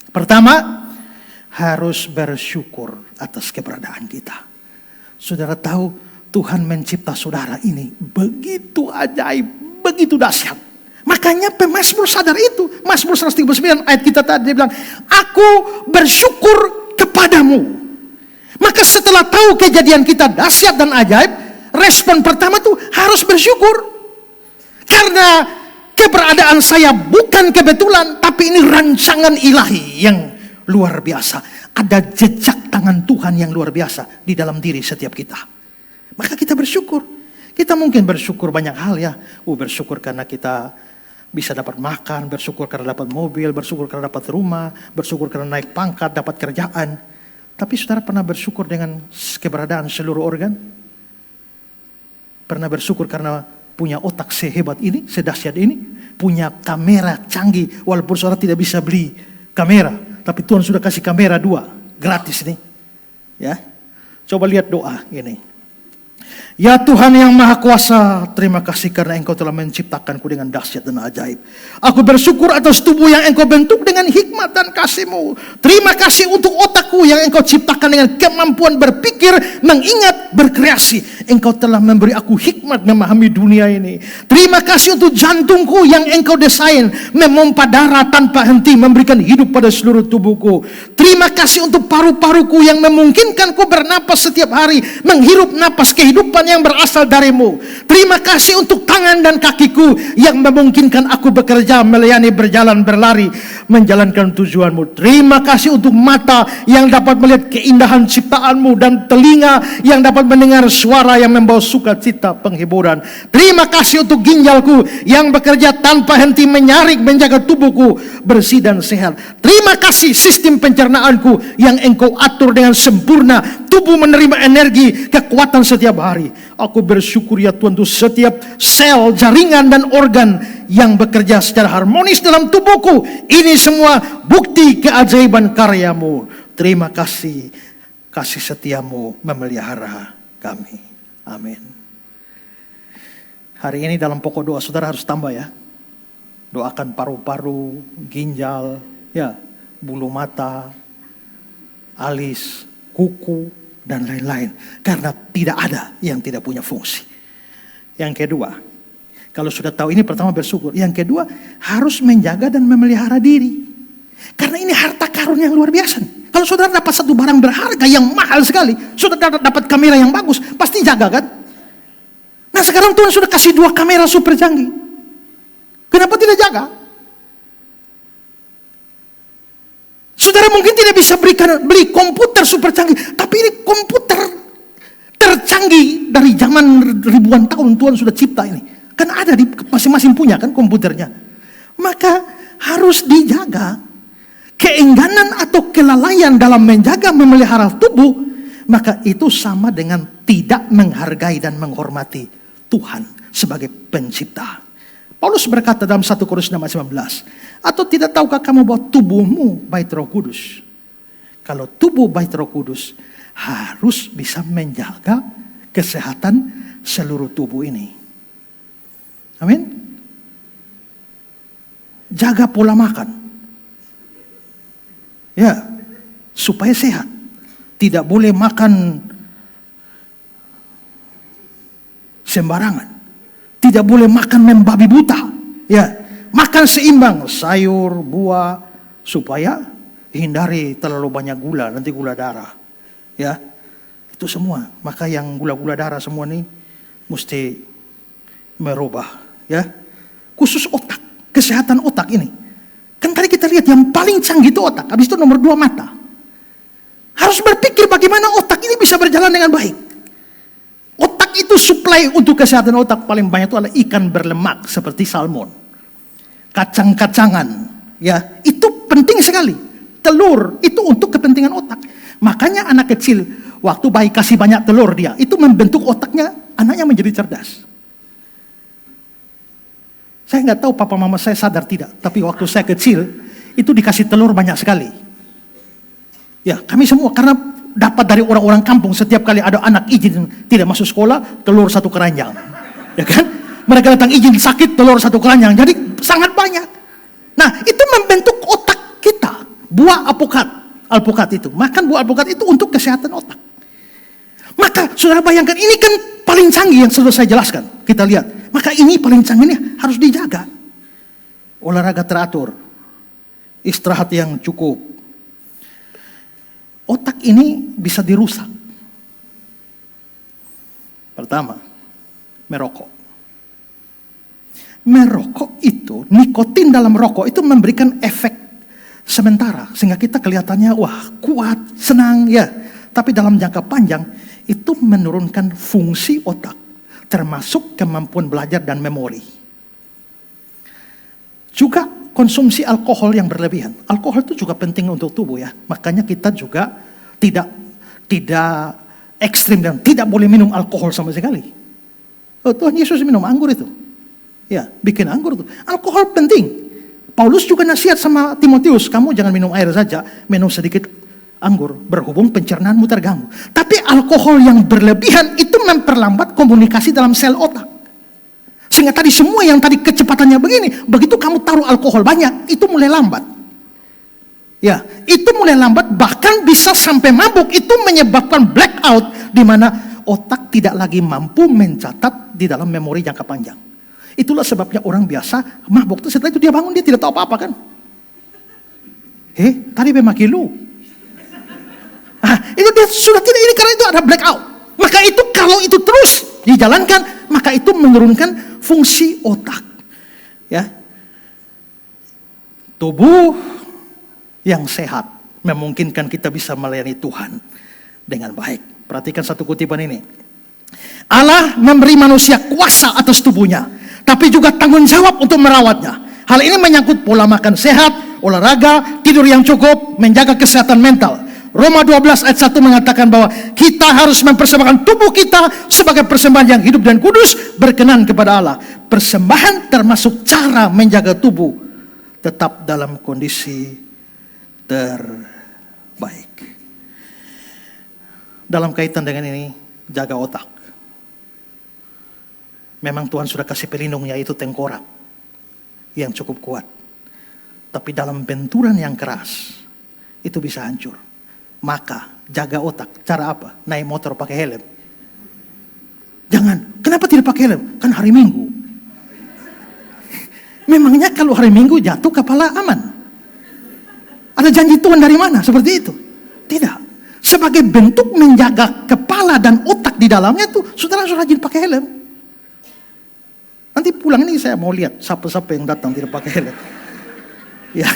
Pertama, harus bersyukur atas keberadaan kita. Saudara tahu, Tuhan mencipta saudara ini begitu ajaib, begitu dahsyat. Makanya pemazmur sadar itu. Mazmur 139 ayat kita tadi, dia bilang, aku bersyukur kepadamu. Maka setelah tahu kejadian kita dahsyat dan ajaib, respon pertama tuh harus bersyukur. Karena keberadaan saya bukan kebetulan, tapi ini rancangan ilahi yang luar biasa. Ada jejak tangan Tuhan yang luar biasa di dalam diri setiap kita. Maka kita bersyukur. Kita mungkin bersyukur banyak hal ya. Bersyukur karena kita bisa dapat makan, bersyukur karena dapat mobil, bersyukur karena dapat rumah, bersyukur karena naik pangkat, dapat kerjaan. Tapi saudara pernah bersyukur dengan keberadaan seluruh organ? Pernah bersyukur karena punya otak sehebat ini, sedahsyat ini, punya kamera canggih, walaupun saudara tidak bisa beli kamera, tapi Tuhan sudah kasih kamera 2, gratis nih. Ya, coba lihat doa ini. Ya Tuhan yang Maha Kuasa, terima kasih karena Engkau telah menciptakanku dengan dahsyat dan ajaib. Aku bersyukur atas tubuh yang Engkau bentuk dengan hikmat dan kasih-Mu. Terima kasih untuk otakku yang Engkau ciptakan dengan kemampuan berpikir, mengingat, berkreasi. Engkau telah memberi aku hikmat memahami dunia ini. Terima kasih untuk jantungku yang Engkau desain, memompa darah tanpa henti, memberikan hidup pada seluruh tubuhku. Terima kasih untuk paru-paruku yang memungkinkanku bernapas setiap hari, menghirup napas kehidupan yang berasal darimu. Terima kasih untuk tangan dan kakiku yang memungkinkan aku bekerja, melayani, berjalan, berlari, menjalankan tujuanmu. Terima kasih untuk mata yang dapat melihat keindahan ciptaanmu dan telinga yang dapat mendengar suara yang membawa sukacita penghiburan. Terima kasih untuk ginjalku yang bekerja tanpa henti menyaring menjaga tubuhku bersih dan sehat. Terima kasih sistem pencernaanku yang Engkau atur dengan sempurna. Tubuh menerima energi, kekuatan setiap hari. Aku bersyukur ya Tuhan untuk setiap sel, jaringan dan organ yang bekerja secara harmonis dalam tubuhku. Ini semua bukti keajaiban karya-Mu. Terima kasih, kasih setiamu memelihara kami. Amin. Hari ini dalam pokok doa saudara harus tambah ya. Doakan paru-paru, ginjal, ya, bulu mata, alis, kuku, dan lain-lain. Karena tidak ada yang tidak punya fungsi. Yang kedua, kalau sudah tahu ini pertama bersyukur. Yang kedua, harus menjaga dan memelihara diri. Karena ini harta karun yang luar biasa. Kalau saudara dapat satu barang berharga yang mahal sekali, saudara dapat kamera yang bagus, pasti jaga kan? Nah sekarang Tuhan sudah kasih 2 kamera super canggih. Kenapa tidak jaga? Saudara mungkin tidak bisa beli komputer super canggih, tapi ini komputer tercanggih dari zaman ribuan tahun Tuhan sudah cipta ini. Kan ada di masing-masing punya kan komputernya. Maka harus dijaga. Keengganan atau kelalaian dalam menjaga memelihara tubuh, maka itu sama dengan tidak menghargai dan menghormati Tuhan sebagai pencipta. Paulus berkata dalam 1 Korintus 6:19, atau tidak tahukah kamu bahwa tubuhmu bait Roh Kudus? Kalau tubuh bait Roh Kudus harus bisa menjaga kesehatan seluruh tubuh ini. Amin. Jaga pola makan. Ya, supaya sehat. Tidak boleh makan sembarangan. Tidak boleh makan membabi buta. Ya, makan seimbang, sayur, buah, supaya hindari terlalu banyak gula, nanti gula darah. Ya, itu semua. Maka yang gula-gula darah semua ini mesti merubah. Ya, khusus otak, kesehatan otak ini. Kan tadi kita lihat yang paling canggih itu otak. Habis itu nomor 2 mata. Harus berpikir bagaimana otak ini bisa berjalan dengan baik. Otak itu suplai untuk kesehatan otak paling banyak itu adalah ikan berlemak seperti salmon. Kacang-kacangan. Ya, itu penting sekali. Telur itu untuk kepentingan otak. Makanya anak kecil waktu bayi kasih banyak telur dia, itu membentuk otaknya, anaknya menjadi cerdas. Saya nggak tahu papa mama saya sadar tidak, tapi waktu saya kecil itu dikasih telur banyak sekali. Ya, kami semua karena dapat dari orang-orang kampung setiap kali ada anak izin tidak masuk sekolah, telur 1 keranjang. Ya kan? Mereka datang izin sakit, telur 1 keranjang. Jadi sangat banyak. Nah, itu membentuk otak kita. Buah alpukat itu. Makan buah alpukat itu untuk kesehatan otak. Maka saudara bayangkan ini kan paling canggih yang sudah saya jelaskan. Kita lihat. Maka ini paling canggih ini harus dijaga. Olahraga teratur. Istirahat yang cukup. Otak ini bisa dirusak. Pertama, merokok. Merokok itu, nikotin dalam rokok itu memberikan efek sementara. Sehingga kita kelihatannya, wah kuat, senang ya. Tapi dalam jangka panjang, itu menurunkan fungsi otak. Termasuk kemampuan belajar dan memori. Juga konsumsi alkohol yang berlebihan. Alkohol itu juga penting untuk tubuh ya. Makanya kita juga tidak ekstrim dan tidak boleh minum alkohol sama sekali. Oh, Tuhan Yesus minum anggur itu. Ya, bikin anggur itu. Alkohol penting. Paulus juga nasihat sama Timotius, kamu jangan minum air saja, minum sedikit anggur, berhubung pencernaanmu terganggu. Tapi alkohol yang berlebihan itu memperlambat komunikasi dalam sel otak. Sehingga tadi semua yang tadi kecepatannya begini, begitu kamu taruh alkohol banyak, itu mulai lambat. Ya, itu mulai lambat, bahkan bisa sampai mabuk. Itu menyebabkan blackout, di mana otak tidak lagi mampu mencatat di dalam memori jangka panjang. Itulah sebabnya orang biasa mabuk itu setelah itu dia bangun dia tidak tahu apa-apa kan. Tadi memaki lu. Itu dia sudah tidak ini karena itu ada blackout. Maka itu kalau itu terus dijalankan, maka itu menurunkan fungsi otak. Ya. Tubuh yang sehat memungkinkan kita bisa melayani Tuhan dengan baik. Perhatikan satu kutipan ini. Allah memberi manusia kuasa atas tubuhnya, tapi juga tanggung jawab untuk merawatnya. Hal ini menyangkut pola makan sehat, olahraga, tidur yang cukup, menjaga kesehatan mental. Roma 12 ayat 1 mengatakan bahwa kita harus mempersembahkan tubuh kita sebagai persembahan yang hidup dan kudus, berkenan kepada Allah. Persembahan termasuk cara menjaga tubuh tetap dalam kondisi terbaik. Dalam kaitan dengan ini, jaga otak. Memang Tuhan sudah kasih pelindung, yaitu tengkorak yang cukup kuat. Tapi dalam benturan yang keras, itu bisa hancur. Maka jaga otak. Cara apa? Naik motor pakai helm. Jangan. Kenapa tidak pakai helm? Kan hari Minggu. Memangnya kalau hari Minggu jatuh kepala aman? Ada janji Tuhan dari mana? Seperti itu? Tidak. Sebagai bentuk menjaga kepala dan otak di dalamnya itu, saudara harus rajin pakai helm. Nanti pulang ini saya mau lihat siapa-siapa yang datang tidak pakai helm. Ya.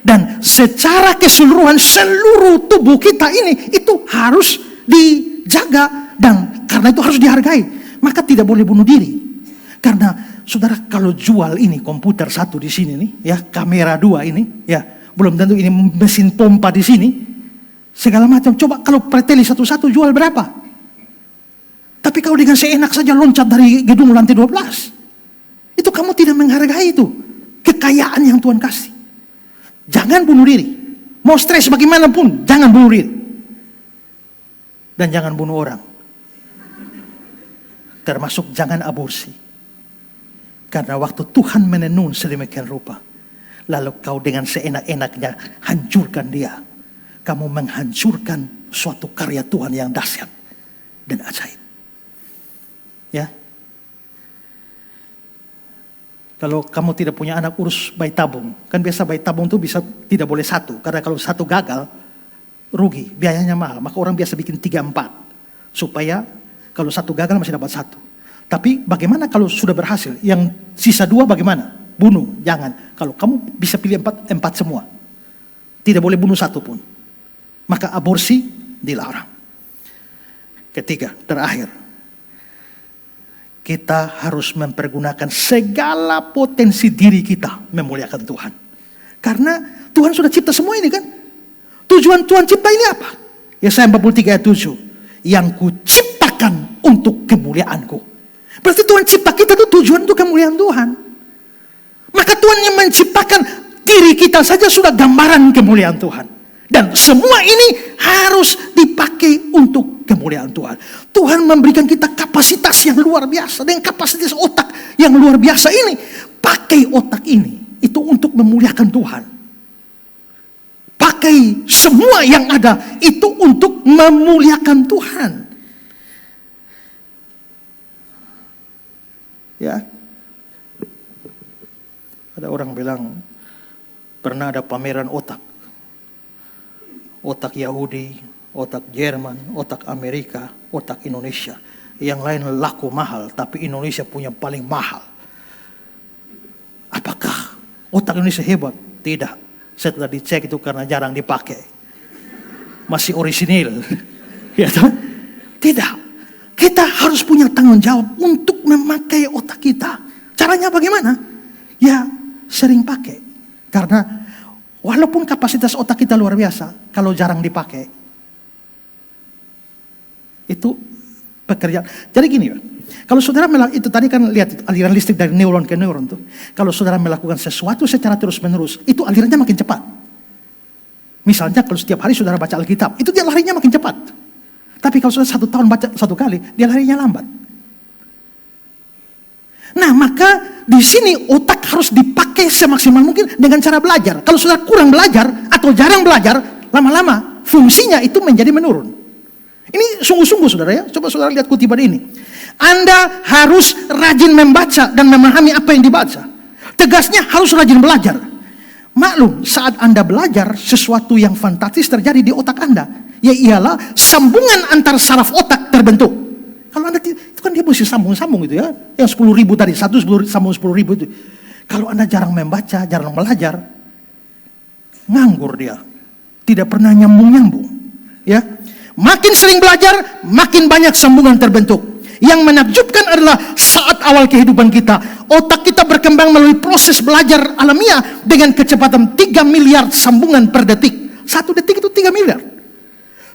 Dan secara keseluruhan seluruh tubuh kita ini itu harus dijaga, dan karena itu harus dihargai. Maka tidak boleh bunuh diri. Karena saudara kalau jual ini komputer satu di sini nih, ya kamera dua ini, ya belum tentu ini mesin pompa di sini, segala macam. Coba kalau preteli satu-satu jual berapa? Tapi kalau dengan seenak saja loncat dari gedung lantai 12, itu kamu tidak menghargai itu kekayaan yang Tuhan kasih. Jangan bunuh diri. Mau stres bagaimanapun, jangan bunuh diri. Dan jangan bunuh orang. Termasuk jangan aborsi. Karena waktu Tuhan menenun sedemikian rupa, lalu kau dengan seenak-enaknya hancurkan dia, kamu menghancurkan suatu karya Tuhan yang dahsyat dan ajaib. Ya. Kalau kamu tidak punya anak, urus bayi tabung. Kan biasa bayi tabung itu bisa tidak boleh satu. Karena kalau satu gagal, rugi. Biayanya mahal. Maka orang biasa bikin 3-4. Supaya kalau satu gagal masih dapat satu. Tapi bagaimana kalau sudah berhasil? Yang sisa 2 bagaimana? Bunuh. Jangan. Kalau kamu bisa pilih 4 semua. Tidak boleh bunuh satu pun. Maka aborsi dilarang. Ketiga, terakhir. Kita harus mempergunakan segala potensi diri kita memuliakan Tuhan. Karena Tuhan sudah cipta semua ini kan. Tujuan Tuhan cipta ini apa? Yesaya 43 ayat 7. Yang kuciptakan untuk kemuliaanku. Berarti Tuhan cipta kita itu tujuan untuk kemuliaan Tuhan. Maka Tuhan yang menciptakan diri kita saja sudah gambaran kemuliaan Tuhan. Dan semua ini harus dipakai untuk kemuliaan Tuhan. Tuhan memberikan kita kapasitas yang luar biasa. Dengan kapasitas otak yang luar biasa ini. Pakai otak ini. Itu untuk memuliakan Tuhan. Pakai semua yang ada. Itu untuk memuliakan Tuhan. Ya. Ada orang bilang, pernah ada pameran otak. Otak Yahudi, otak Jerman, otak Amerika, otak Indonesia. Yang lain laku mahal, tapi Indonesia punya paling mahal. Apakah otak Indonesia hebat? Tidak. Setelah dicek itu karena jarang dipakai. Masih orisinil. Ya, tidak. Kita harus punya tanggung jawab untuk memakai otak kita. Caranya bagaimana? Ya, sering pakai. Karena walaupun kapasitas otak kita luar biasa, kalau jarang dipakai, Itu pekerjaan. Jadi gini ya, kalau saudara itu tadi kan lihat itu, aliran listrik dari neuron ke neuron tuh. Kalau saudara melakukan sesuatu secara terus menerus, itu alirannya makin cepat. Misalnya kalau setiap hari saudara baca Alkitab, itu dia larinya makin cepat. Tapi kalau saudara 1 tahun baca 1 kali, dia larinya lambat. Nah, maka di sini otak harus dipakai semaksimal mungkin dengan cara belajar. Kalau saudara kurang belajar atau jarang belajar, lama-lama fungsinya itu menjadi menurun. Ini sungguh-sungguh saudara ya. Coba saudara lihat kutipan ini. Anda harus rajin membaca dan memahami apa yang dibaca. Tegasnya harus rajin belajar. Maklum, saat Anda belajar, sesuatu yang fantastis terjadi di otak Anda. Ya ialah sambungan antar saraf otak terbentuk. Kalau Anda, itu kan dia mesti sambung-sambung gitu ya. Yang 10.000 tadi, sambung 10.000 itu. Kalau Anda jarang membaca, jarang belajar, nganggur dia. Tidak pernah nyambung-nyambung. Ya. Makin sering belajar, makin banyak sambungan terbentuk. Yang menakjubkan adalah saat awal kehidupan kita, otak kita berkembang melalui proses belajar alamiah dengan kecepatan 3 miliar sambungan per detik. 1 detik itu 3 miliar.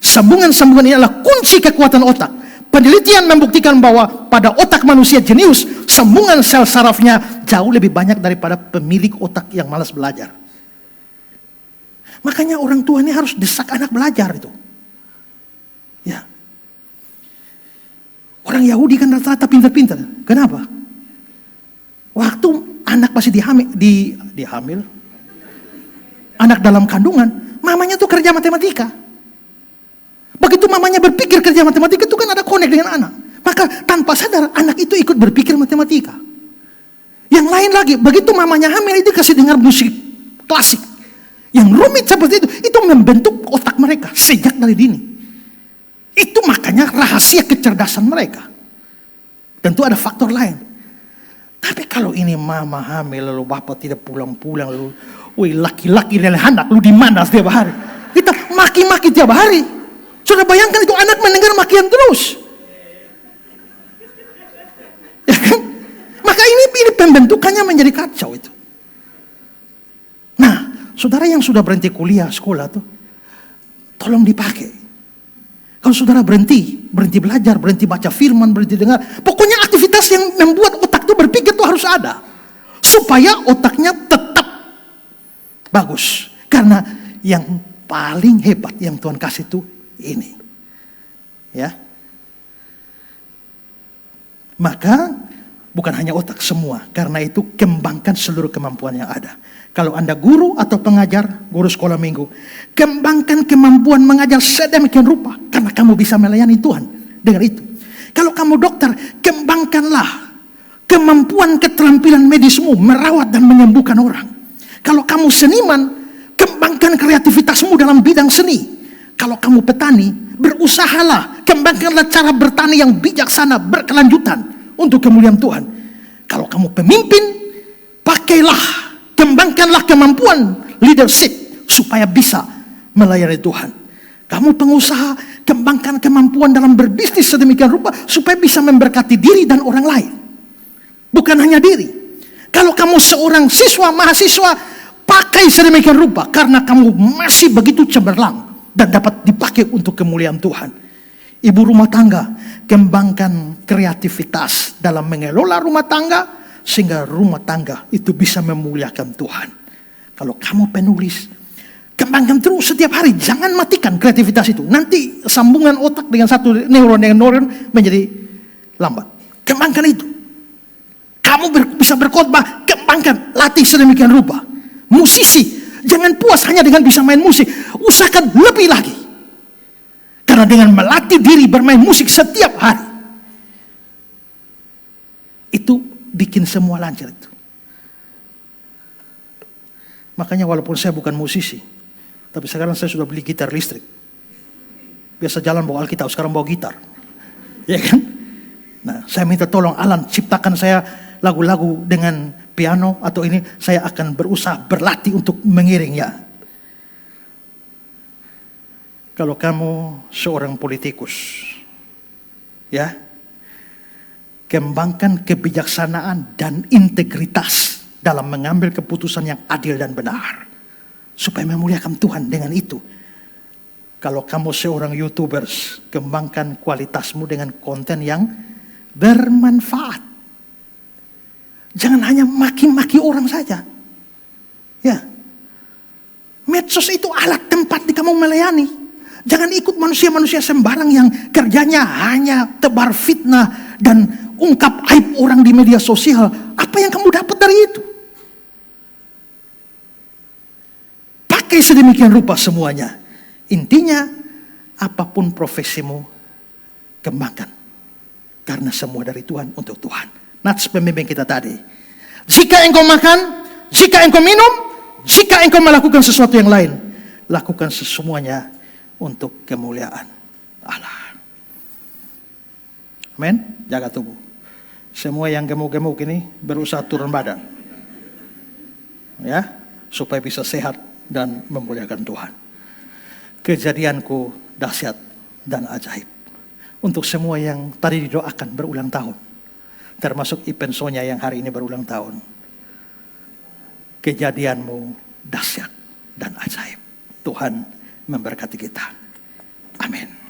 Sambungan-sambungan ini adalah kunci kekuatan otak. Penelitian membuktikan bahwa pada otak manusia jenius, sambungan sel sarafnya jauh lebih banyak daripada pemilik otak yang malas belajar. Makanya orang tua ini harus desak anak belajar itu. Ya. Orang Yahudi kan rata-rata pintar-pintar. Kenapa? Waktu anak masih dihamil, anak dalam kandungan, mamanya tuh kerja matematika. Begitu mamanya berpikir kerja matematika itu kan ada connect dengan anak. Maka tanpa sadar anak itu ikut berpikir matematika. Yang lain lagi, begitu mamanya hamil itu kasih dengar musik klasik. Yang rumit seperti itu membentuk otak mereka sejak dari dini. Itu makanya rahasia kecerdasan mereka. Tentu ada faktor lain. Tapi kalau ini mama hamil lalu bapak tidak pulang-pulang lalu, woi laki-laki dan anak lu di mana setiap hari? Kita maki-maki tiap hari. Sudah bayangkan itu anak mendengar makian terus. Ya kan? Maka ini pembentukannya menjadi kacau itu. Nah, saudara yang sudah berhenti kuliah, sekolah tuh, tolong dipakai. Kalau saudara berhenti belajar, berhenti baca firman, berhenti dengar. Pokoknya aktivitas yang membuat otak itu berpikir itu harus ada. Supaya otaknya tetap bagus. Karena yang paling hebat yang Tuhan kasih itu ini. Ya. Maka bukan hanya otak semua. Karena itu kembangkan seluruh kemampuan yang ada. Kalau Anda guru atau pengajar, guru sekolah minggu, kembangkan kemampuan mengajar sedemikian rupa. Karena kamu bisa melayani Tuhan dengan itu. Kalau kamu dokter, kembangkanlah kemampuan keterampilan medismu, merawat dan menyembuhkan orang. Kalau kamu seniman, kembangkan kreativitasmu dalam bidang seni. Kalau kamu petani, berusahalah, kembangkanlah cara bertani yang bijaksana, berkelanjutan untuk kemuliaan Tuhan. Kalau kamu pemimpin, pakailah, kembangkanlah kemampuan leadership supaya bisa melayani Tuhan. Kamu pengusaha, kembangkan kemampuan dalam berbisnis sedemikian rupa supaya bisa memberkati diri dan orang lain. Bukan hanya diri. Kalau kamu seorang siswa, mahasiswa, pakai sedemikian rupa karena kamu masih begitu cemerlang dan dapat dipakai untuk kemuliaan Tuhan. Ibu rumah tangga, kembangkan kreativitas dalam mengelola rumah tangga sehingga rumah tangga itu bisa memuliakan Tuhan. Kalau kamu penulis, kembangkan terus setiap hari, jangan matikan kreativitas itu. Nanti sambungan otak dengan satu neuron dengan neuron menjadi lambat. Kembangkan itu. Kamu bisa berkhotbah, kembangkan, latih sedemikian rupa. Musisi, jangan puas hanya dengan bisa main musik, usahakan lebih lagi. Karena dengan melatih diri bermain musik setiap hari, itu bikin semua lancar itu. Makanya walaupun saya bukan musisi, tapi sekarang saya sudah beli gitar listrik. Biasa jalan bawa Alkitab, sekarang bawa gitar. Ya kan? Nah, saya minta tolong Alan ciptakan saya lagu-lagu dengan piano atau ini, saya akan berusaha berlatih untuk mengiring ya. Kalau kamu seorang politikus, ya, kembangkan kebijaksanaan dan integritas dalam mengambil keputusan yang adil dan benar. Supaya memuliakan Tuhan dengan itu. Kalau kamu seorang YouTubers, kembangkan kualitasmu dengan konten yang bermanfaat. Jangan hanya maki-maki orang saja. Ya. Medsos itu alat tempat di kamu melayani. Jangan ikut manusia-manusia sembarang yang kerjanya hanya tebar fitnah dan ungkap aib orang di media sosial. Apa yang kamu dapat dari itu? Pakai sedemikian rupa semuanya. Intinya, apapun profesimu, kembangkan. Karena semua dari Tuhan untuk Tuhan. Nats pembimbing kita tadi. Jika engkau makan, jika engkau minum, jika engkau melakukan sesuatu yang lain, lakukan semuanya untuk kemuliaan Allah. Amin. Jaga tubuh. Semua yang gemuk-gemuk ini berusaha turun badan. Ya, supaya bisa sehat dan memuliakan Tuhan. Kejadianku dahsyat dan ajaib. Untuk semua yang tadi didoakan berulang tahun. Termasuk Ipen Sonya yang hari ini berulang tahun. Kejadianmu dahsyat dan ajaib. Tuhan memberkati kita. Amin.